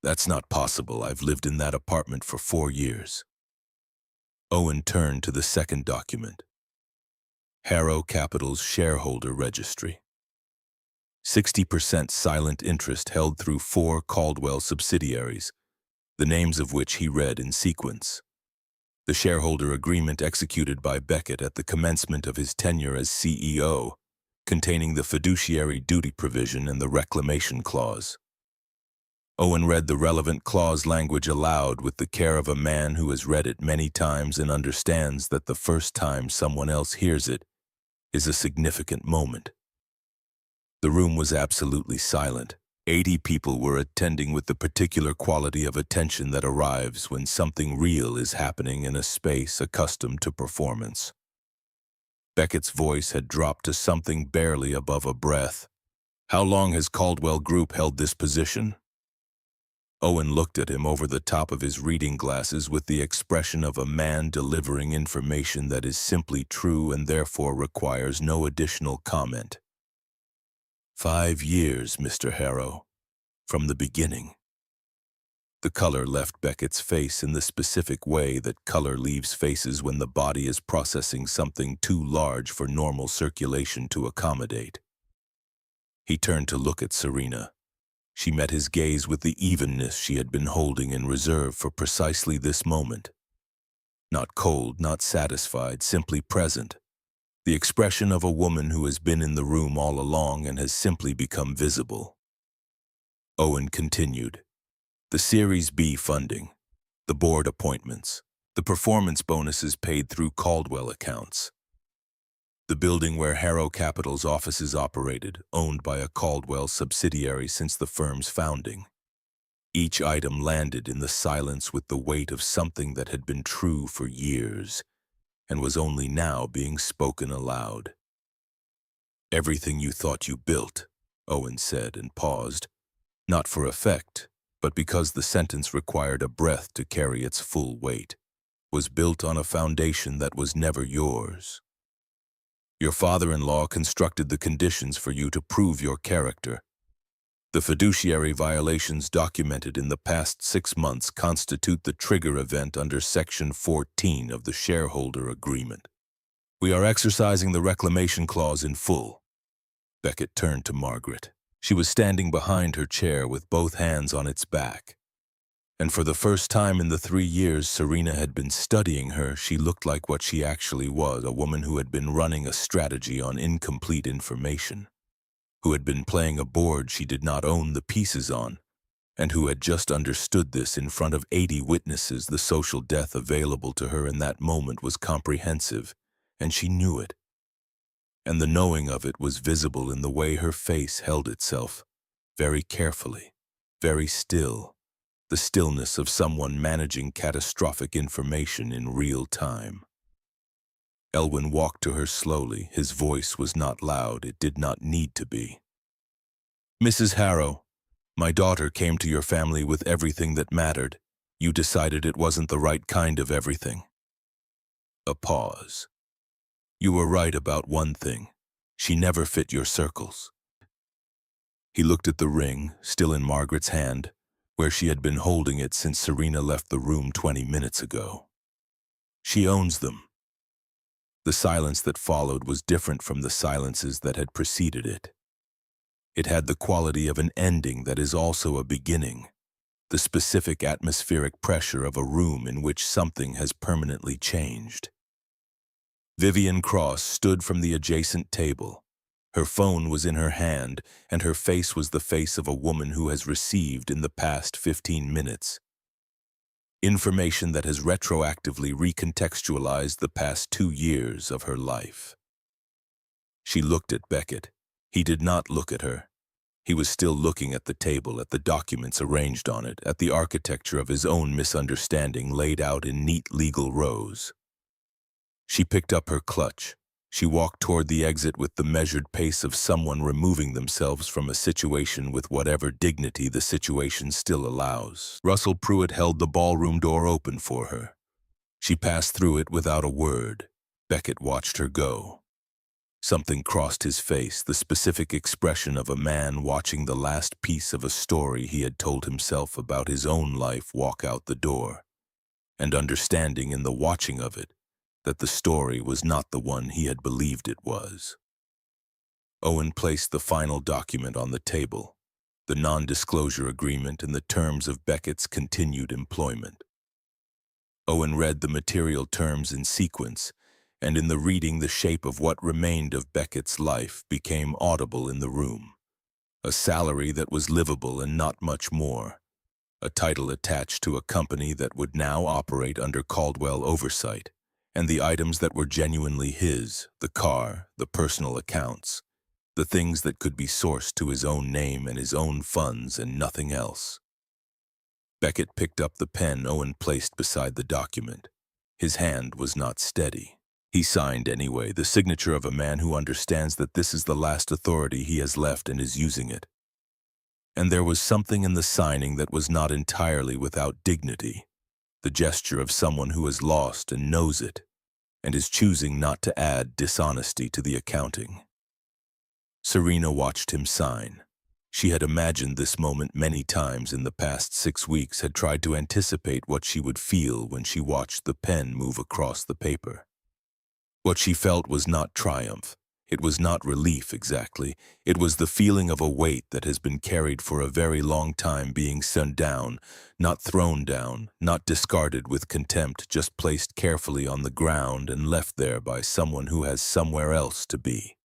"That's not possible. I've lived in that apartment for 4 years." Owen turned to the second document. Harrow Capital's shareholder registry. 60% silent interest held through 4 Caldwell subsidiaries, the names of which he read in sequence. The shareholder agreement executed by Beckett at the commencement of his tenure as CEO, containing the fiduciary duty provision and the reclamation clause. Owen read the relevant clause language aloud with the care of a man who has read it many times and understands that the first time someone else hears it is a significant moment. The room was absolutely silent. 80 people were attending with the particular quality of attention that arrives when something real is happening in a space accustomed to performance. Beckett's voice had dropped to something barely above a breath. "How long has Caldwell Group held this position?" Owen looked at him over the top of his reading glasses with the expression of a man delivering information that is simply true and therefore requires no additional comment. 5 years, Mr. Harrow. From the beginning." The color left Beckett's face in the specific way that color leaves faces when the body is processing something too large for normal circulation to accommodate. He turned to look at Serena. She met his gaze with the evenness she had been holding in reserve for precisely this moment. Not cold, not satisfied, simply present. The expression of a woman who has been in the room all along and has simply become visible. Owen continued. "The Series B funding, the board appointments, the performance bonuses paid through Caldwell accounts. The building where Harrow Capital's offices operated, owned by a Caldwell subsidiary since the firm's founding. Each item landed in the silence with the weight of something that had been true for years and was only now being spoken aloud. "Everything you thought you built," Owen said and paused, not for effect, but because the sentence required a breath to carry its full weight, "was built on a foundation that was never yours. Your father-in-law constructed the conditions for you to prove your character. The fiduciary violations documented in the past 6 months constitute the trigger event under Section 14 of the shareholder agreement. We are exercising the reclamation clause in full." Beckett turned to Margaret. She was standing behind her chair with both hands on its back. And for the first time in the 3 years Serena had been studying her, she looked like what she actually was, a woman who had been running a strategy on incomplete information, who had been playing a board she did not own the pieces on, and who had just understood this in front of 80 witnesses. The social death available to her in that moment was comprehensive, and she knew it. And the knowing of it was visible in the way her face held itself, very carefully, very still, the stillness of someone managing catastrophic information in real time. Elwyn walked to her slowly. His voice was not loud. It did not need to be. "Mrs. Harrow, my daughter came to your family with everything that mattered. You decided it wasn't the right kind of everything." A pause. "You were right about one thing. She never fit your circles." He looked at the ring, still in Margaret's hand, where she had been holding it since Serena left the room 20 minutes ago. "She owns them." The silence that followed was different from the silences that had preceded it. It had the quality of an ending that is also a beginning, the specific atmospheric pressure of a room in which something has permanently changed. Vivian Cross stood from the adjacent table. Her phone was in her hand, and her face was the face of a woman who has received, in the past 15 minutes, information that has retroactively recontextualized the past 2 years of her life. She looked at Beckett. He did not look at her. He was still looking at the table, at the documents arranged on it, at the architecture of his own misunderstanding laid out in neat legal rows. She picked up her clutch. She walked toward the exit with the measured pace of someone removing themselves from a situation with whatever dignity the situation still allows. Russell Pruitt held the ballroom door open for her. She passed through it without a word. Beckett watched her go. Something crossed his face, the specific expression of a man watching the last piece of a story he had told himself about his own life walk out the door, and understanding in the watching of it that the story was not the one he had believed it was. Owen placed the final document on the table, the non-disclosure agreement and the terms of Beckett's continued employment. Owen read the material terms in sequence, and in the reading the shape of what remained of Beckett's life became audible in the room. A salary that was livable and not much more. A title attached to a company that would now operate under Caldwell oversight, and the items that were genuinely his, the car, the personal accounts, the things that could be sourced to his own name and his own funds and nothing else. Beckett picked up the pen Owen placed beside the document. His hand was not steady. He signed anyway, the signature of a man who understands that this is the last authority he has left and is using it. And there was something in the signing that was not entirely without dignity, the gesture of someone who is lost and knows it, and is choosing not to add dishonesty to the accounting. Serena watched him sign. She had imagined this moment many times in the past 6 weeks, had tried to anticipate what she would feel when she watched the pen move across the paper. What she felt was not triumph. It was not relief exactly. It was the feeling of a weight that has been carried for a very long time being sent down, not thrown down, not discarded with contempt, just placed carefully on the ground and left there by someone who has somewhere else to be.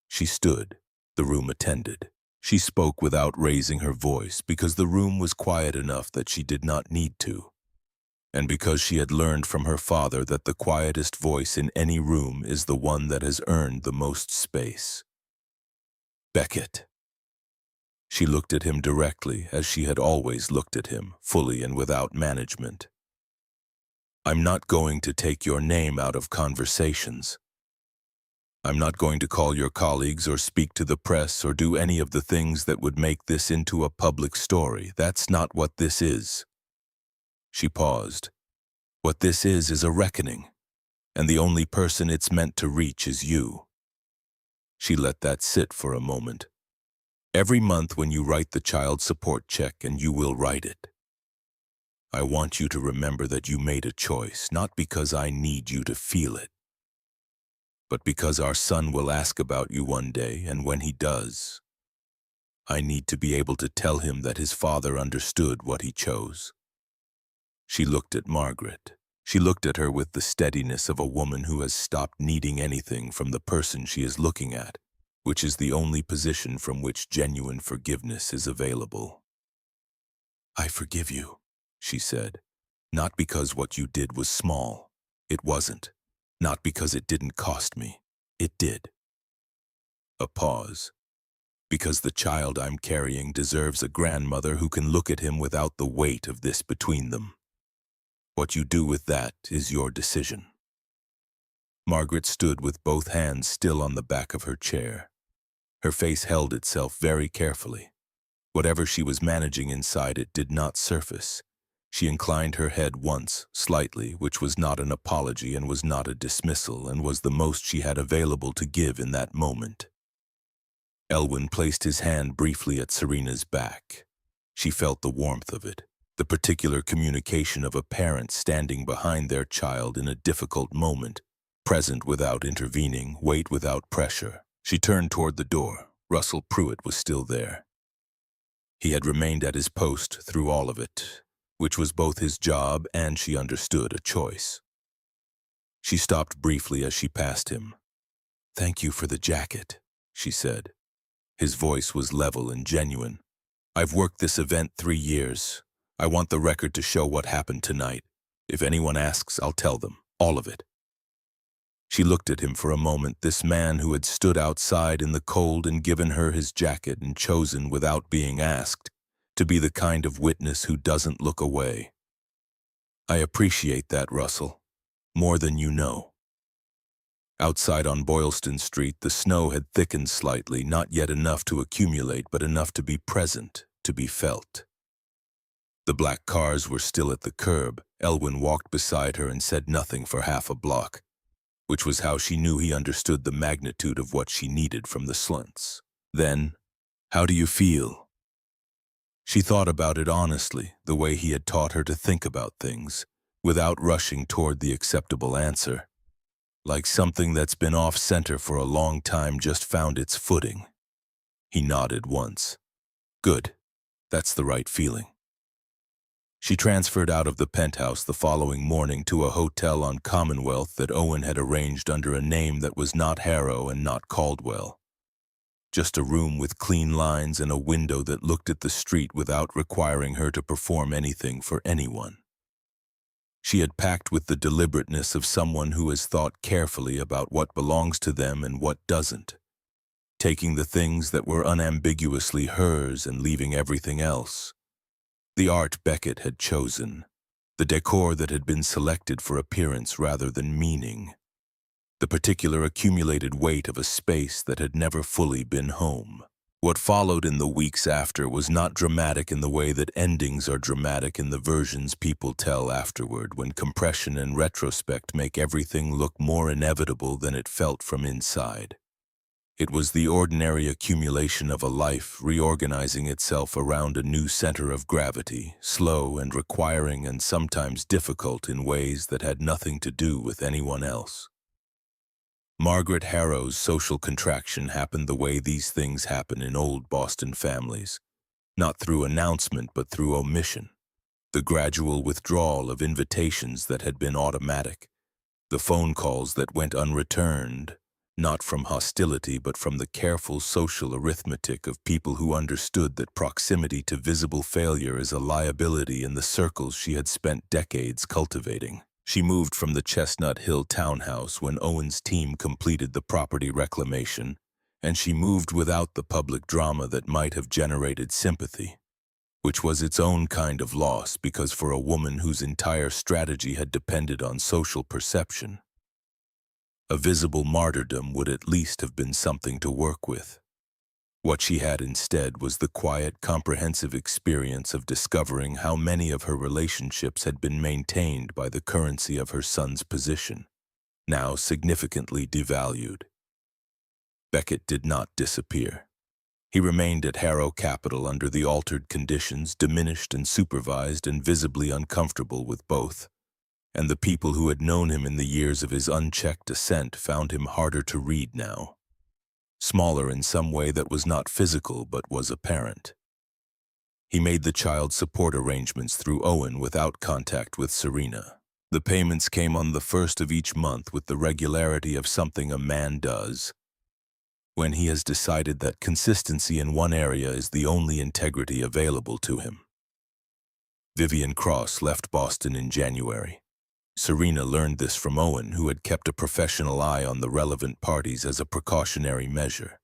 She stood. The room attended. She spoke without raising her voice because the room was quiet enough that she did not need to. and because she had learned from her father that the quietest voice in any room is the one that has earned the most space. Beckett. She looked at him directly, as she had always looked at him, fully and without management. I'm not going to take your name out of conversations. I'm not going to call your colleagues or speak to the press or do any of the things that would make this into a public story. That's not what this is. She paused. What this is a reckoning, and the only person it's meant to reach is you. She let that sit for a moment. Every month when you write the child support check, and you will write it, I want you to remember that you made a choice, not because I need you to feel it, but because our son will ask about you one day, and when he does, I need to be able to tell him that his father understood what he chose. She looked at Margaret. She looked at her with the steadiness of a woman who has stopped needing anything from the person she is looking at, which is the only position from which genuine forgiveness is available. I forgive you, she said, not because what you did was small. It wasn't. Not because it didn't cost me. It did. A pause. Because the child I'm carrying deserves a grandmother who can look at him without the weight of this between them. What you do with that is your decision. Margaret stood with both hands still on the back of her chair. Her face held itself very carefully. Whatever she was managing inside it did not surface. She inclined her head once, slightly, which was not an apology and was not a dismissal, and was the most she had available to give in that moment. Elwyn placed his hand briefly at Serena's back. She felt the warmth of it, the particular communication of a parent standing behind their child in a difficult moment, present without intervening, wait without pressure. She turned toward the door. Russell Pruitt was still there. He had remained at his post through all of it, which was both his job and, she understood, a choice. She stopped briefly as she passed him. "Thank you for the jacket," she said. His voice was level and genuine. "I've worked this event 3 years. I want the record to show what happened tonight. If anyone asks, I'll tell them. All of it." She looked at him for a moment, this man who had stood outside in the cold and given her his jacket and chosen, without being asked, to be the kind of witness who doesn't look away. "I appreciate that, Russell. More than you know." Outside on Boylston Street, the snow had thickened slightly, not yet enough to accumulate, but enough to be present, to be felt. The black cars were still at the curb. Elwyn walked beside her and said nothing for half a block, which was how she knew he understood the magnitude of what she needed from the slunts. Then, "How do you feel?" She thought about it honestly, the way he had taught her to think about things, without rushing toward the acceptable answer. Like something that's been off-center for a long time just found its footing. He nodded once. "Good. That's the right feeling." She transferred out of the penthouse the following morning to a hotel on Commonwealth that Owen had arranged under a name that was not Harrow and not Caldwell. Just a room with clean lines and a window that looked at the street without requiring her to perform anything for anyone. She had packed with the deliberateness of someone who has thought carefully about what belongs to them and what doesn't, taking the things that were unambiguously hers and leaving everything else. The art Beckett had chosen, the decor that had been selected for appearance rather than meaning, the particular accumulated weight of a space that had never fully been home. What followed in the weeks after was not dramatic in the way that endings are dramatic in the versions people tell afterward, when compression and retrospect make everything look more inevitable than it felt from inside. It was the ordinary accumulation of a life reorganizing itself around a new center of gravity, slow and requiring and sometimes difficult in ways that had nothing to do with anyone else. Margaret Harrow's social contraction happened the way these things happen in old Boston families, not through announcement but through omission. The gradual withdrawal of invitations that had been automatic, the phone calls that went unreturned, not from hostility but from the careful social arithmetic of people who understood that proximity to visible failure is a liability in the circles she had spent decades cultivating. She moved from the Chestnut Hill townhouse when Owen's team completed the property reclamation, and she moved without the public drama that might have generated sympathy, which was its own kind of loss because for a woman whose entire strategy had depended on social perception, a visible martyrdom would at least have been something to work with. What she had instead was the quiet, comprehensive experience of discovering how many of her relationships had been maintained by the currency of her son's position, now significantly devalued. Beckett did not disappear. He remained at Harrow Capital under the altered conditions, diminished and supervised and visibly uncomfortable with both. And the people who had known him in the years of his unchecked ascent found him harder to read now. Smaller in some way that was not physical but was apparent. He made the child support arrangements through Owen without contact with Serena. The payments came on the first of each month with the regularity of something a man does when he has decided that consistency in one area is the only integrity available to him. Vivian Cross left Boston in January. Serena learned this from Owen, who had kept a professional eye on the relevant parties as a precautionary measure.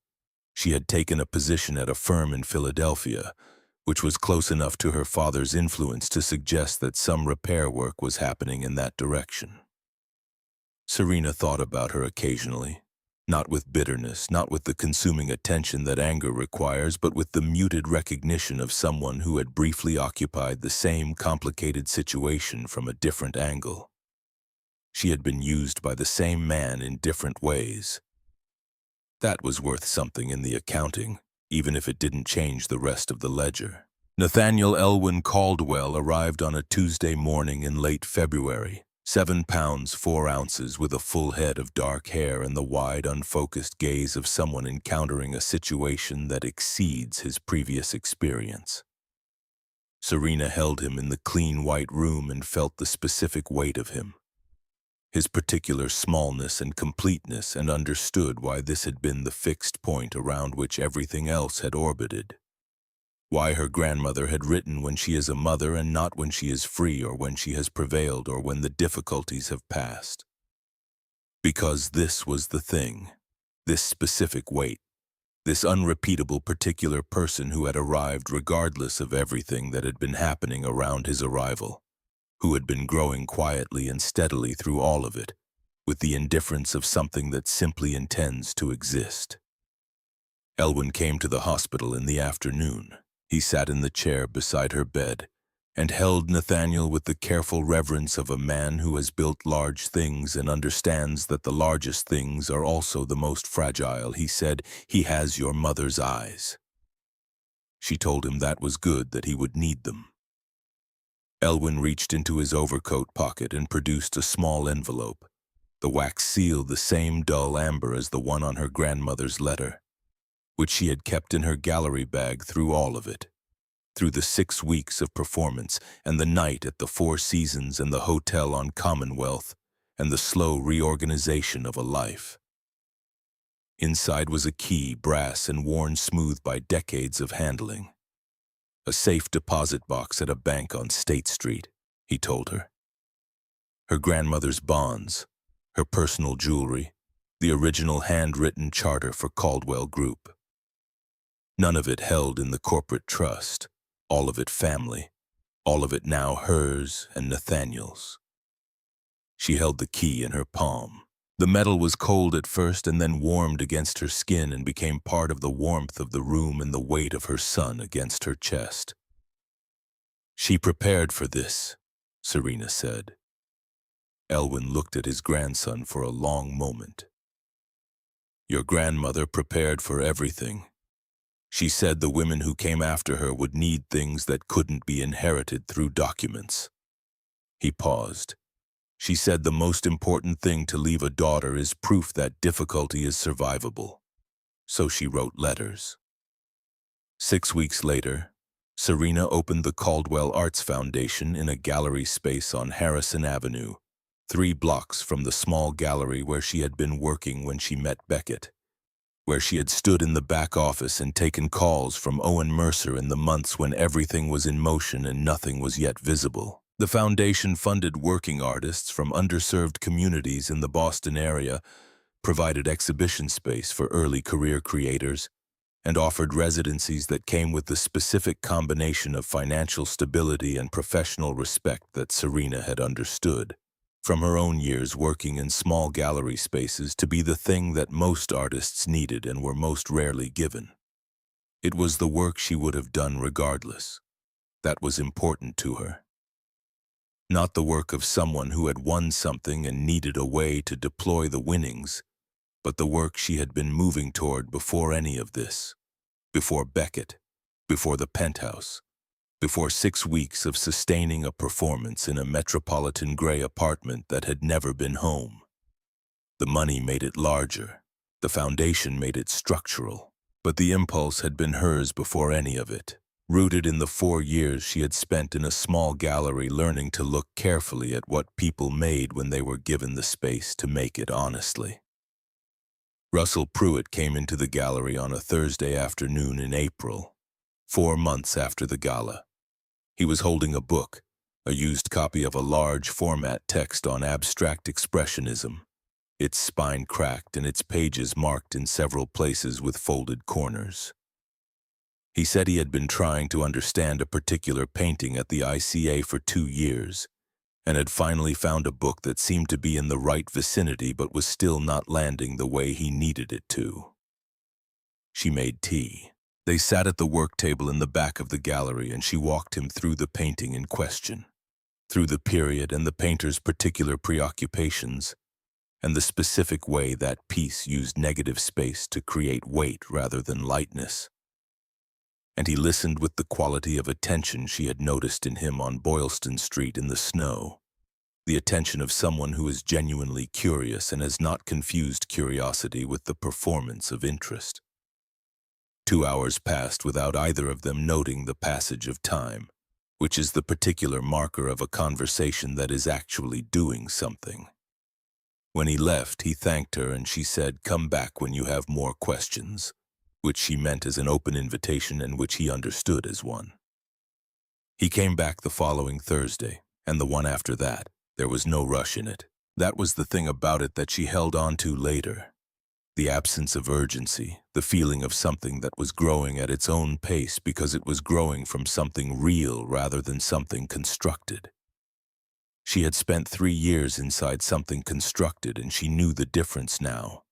She had taken a position at a firm in Philadelphia, which was close enough to her father's influence to suggest that some repair work was happening in that direction. Serena thought about her occasionally, not with bitterness, not with the consuming attention that anger requires, but with the muted recognition of someone who had briefly occupied the same complicated situation from a different angle. She had been used by the same man in different ways. That was worth something in the accounting, even if it didn't change the rest of the ledger. Nathaniel Elwyn Caldwell arrived on a Tuesday morning in late February, 7 pounds 4 ounces, with a full head of dark hair and the wide, unfocused gaze of someone encountering a situation that exceeds his previous experience. Serena held him in the clean white room and felt the specific weight of him, his particular smallness and completeness, and understood why this had been the fixed point around which everything else had orbited. Why her grandmother had written when she is a mother and not when she is free or when she has prevailed or when the difficulties have passed. Because this was the thing, this specific weight, this unrepeatable particular person who had arrived regardless of everything that had been happening around his arrival, who had been growing quietly and steadily through all of it, with the indifference of something that simply intends to exist. Elwyn came to the hospital in the afternoon. He sat in the chair beside her bed and held Nathaniel with the careful reverence of a man who has built large things and understands that the largest things are also the most fragile. He said, "He has your mother's eyes." She told him that was good, that he would need them. Elwyn reached into his overcoat pocket and produced a small envelope, the wax seal the same dull amber as the one on her grandmother's letter, which she had kept in her gallery bag through all of it, through the 6 weeks of performance and the night at the Four Seasons and the hotel on Commonwealth and the slow reorganization of a life. Inside was a key, brass and worn smooth by decades of handling. A safe deposit box at a bank on State Street, he told her. Her grandmother's bonds, her personal jewelry, the original handwritten charter for Caldwell Group. None of it held in the corporate trust, all of it family, all of it now hers and Nathaniel's. She held the key in her palm. The metal was cold at first and then warmed against her skin and became part of the warmth of the room and the weight of her son against her chest. "She prepared for this," Serena said. Elwyn looked at his grandson for a long moment. "Your grandmother prepared for everything. She said the women who came after her would need things that couldn't be inherited through documents." He paused. "She said the most important thing to leave a daughter is proof that difficulty is survivable. So she wrote letters." 6 weeks later, Serena opened the Caldwell Arts Foundation in a gallery space on Harrison Avenue, 3 blocks from the small gallery where she had been working when she met Beckett, where she had stood in the back office and taken calls from Owen Mercer in the months when everything was in motion and nothing was yet visible. The foundation funded working artists from underserved communities in the Boston area, provided exhibition space for early career creators, and offered residencies that came with the specific combination of financial stability and professional respect that Serena had understood from her own years working in small gallery spaces to be the thing that most artists needed and were most rarely given. It was the work she would have done regardless. That was important to her. Not the work of someone who had won something and needed a way to deploy the winnings, but the work she had been moving toward before any of this, before Beckett, before the penthouse, before 6 weeks of sustaining a performance in a metropolitan gray apartment that had never been home. The money made it larger, the foundation made it structural, but the impulse had been hers before any of it, rooted in the 4 years she had spent in a small gallery learning to look carefully at what people made when they were given the space to make it honestly. Russell Pruitt came into the gallery on a Thursday afternoon in April, 4 months after the gala. He was holding a book, a used copy of a large format text on abstract expressionism, its spine cracked and its pages marked in several places with folded corners. He said he had been trying to understand a particular painting at the ICA for 2 years, and had finally found a book that seemed to be in the right vicinity but was still not landing the way he needed it to. She made tea. They sat at the work table in the back of the gallery and she walked him through the painting in question, through the period and the painter's particular preoccupations, and the specific way that piece used negative space to create weight rather than lightness. And he listened with the quality of attention she had noticed in him on Boylston Street in the snow, the attention of someone who is genuinely curious and has not confused curiosity with the performance of interest. 2 hours passed without either of them noting the passage of time, which is the particular marker of a conversation that is actually doing something. When he left, he thanked her and she said, "Come back when you have more questions," which she meant as an open invitation and which he understood as one. He came back the following Thursday, and the one after that. There was no rush in it. That was the thing about it that she held on to later. The absence of urgency, the feeling of something that was growing at its own pace because it was growing from something real rather than something constructed. She had spent 3 years inside something constructed and she knew the difference now,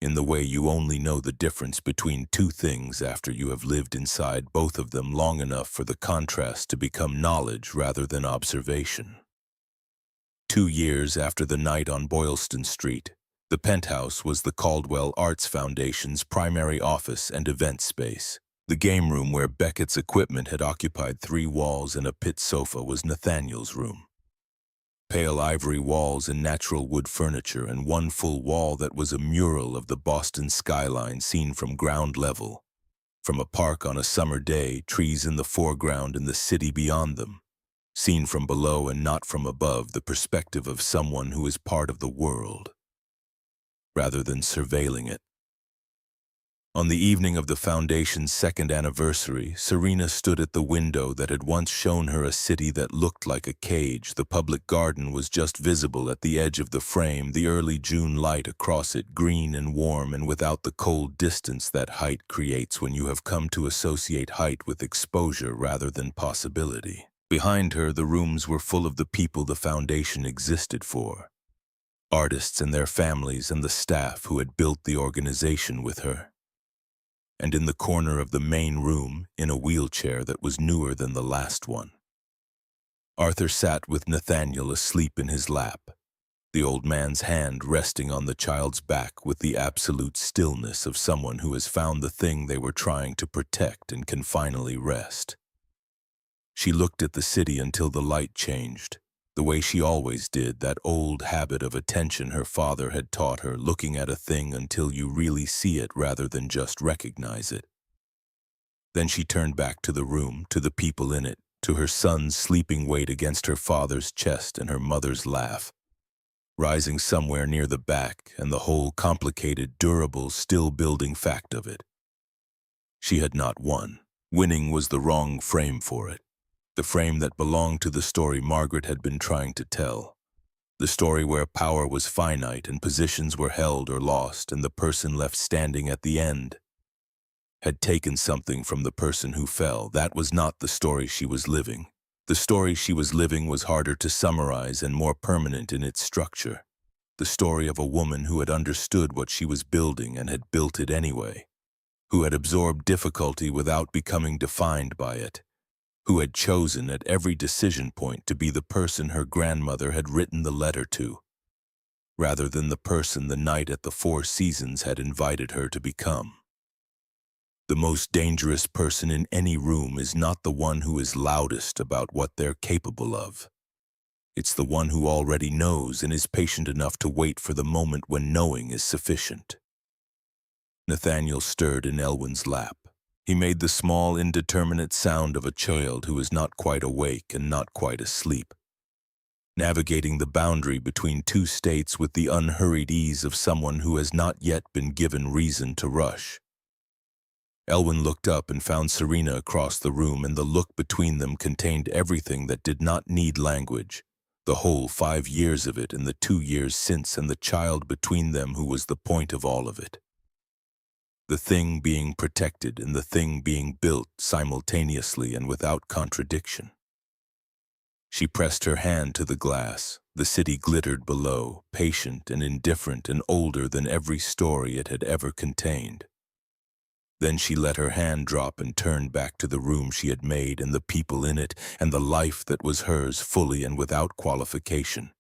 in the way you only know the difference between 2 things after you have lived inside both of them long enough for the contrast to become knowledge rather than observation. 2 years after the night on Boylston Street, the penthouse was the Caldwell Arts Foundation's primary office and event space. The game room where Beckett's equipment had occupied 3 walls and a pit sofa was Nathaniel's room. Pale ivory walls and natural wood furniture and 1 full wall that was a mural of the Boston skyline seen from ground level. From a park on a summer day, trees in the foreground and the city beyond them. Seen from below and not from above, the perspective of someone who is part of the world, rather than surveilling it. On the evening of the Foundation's 2nd anniversary, Serena stood at the window that had once shown her a city that looked like a cage. The public garden was just visible at the edge of the frame, the early June light across it green and warm and without the cold distance that height creates when you have come to associate height with exposure rather than possibility. Behind her, the rooms were full of the people the Foundation existed for. Artists and their families and the staff who had built the organization with her. And in the corner of the main room, in a wheelchair that was newer than the last one, Arthur sat with Nathaniel asleep in his lap, the old man's hand resting on the child's back with the absolute stillness of someone who has found the thing they were trying to protect and can finally rest. She looked at the city until the light changed, the way she always did, that old habit of attention her father had taught her, looking at a thing until you really see it rather than just recognize it. Then she turned back to the room, to the people in it, to her son's sleeping weight against her father's chest and her mother's laugh. rising somewhere near the back, and the whole complicated, durable, still-building fact of it. She had not won. Winning was the wrong frame for it, the frame that belonged to the story Margaret had been trying to tell. The story where power was finite and positions were held or lost, and the person left standing at the end had taken something from the person who fell. That was not the story she was living. The story she was living was harder to summarize and more permanent in its structure. The story of a woman who had understood what she was building and had built it anyway, who had absorbed difficulty without becoming defined by it, who had chosen at every decision point to be the person her grandmother had written the letter to, rather than the person the night at the Four Seasons had invited her to become. The most dangerous person in any room is not the one who is loudest about what they're capable of. It's the one who already knows and is patient enough to wait for the moment when knowing is sufficient. Nathaniel stirred in Elwyn's lap. He made the small, indeterminate sound of a child who is not quite awake and not quite asleep, navigating the boundary between two states with the unhurried ease of someone who has not yet been given reason to rush. Elwyn looked up and found Serena across the room, and the look between them contained everything that did not need language, the whole 5 years of it and the 2 years since, and the child between them who was the point of all of it. The thing being protected and the thing being built simultaneously and without contradiction. She pressed her hand to the glass. The city glittered below, patient and indifferent and older than every story it had ever contained. Then she let her hand drop and turned back to the room she had made and the people in it and the life that was hers fully and without qualification,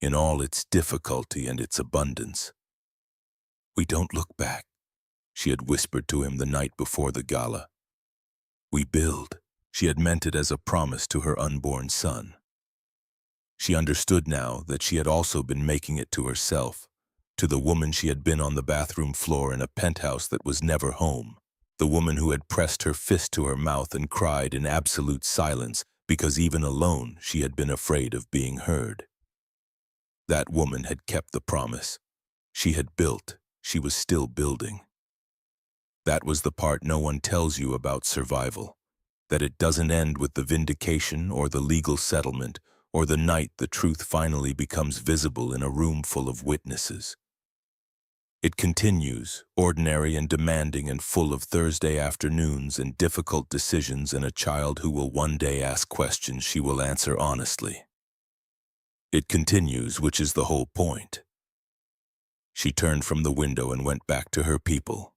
in all its difficulty and its abundance. "We don't look back," she had whispered to him the night before the gala. "We build." She had meant it as a promise to her unborn son. She understood now that she had also been making it to herself, to the woman she had been on the bathroom floor in a penthouse that was never home, the woman who had pressed her fist to her mouth and cried in absolute silence because even alone she had been afraid of being heard. That woman had kept the promise. She had built. She was still building. That was the part no one tells you about survival, that it doesn't end with the vindication or the legal settlement or the night the truth finally becomes visible in a room full of witnesses. It continues, ordinary and demanding and full of Thursday afternoons and difficult decisions and a child who will one day ask questions she will answer honestly. It continues, which is the whole point. She turned from the window and went back to her people.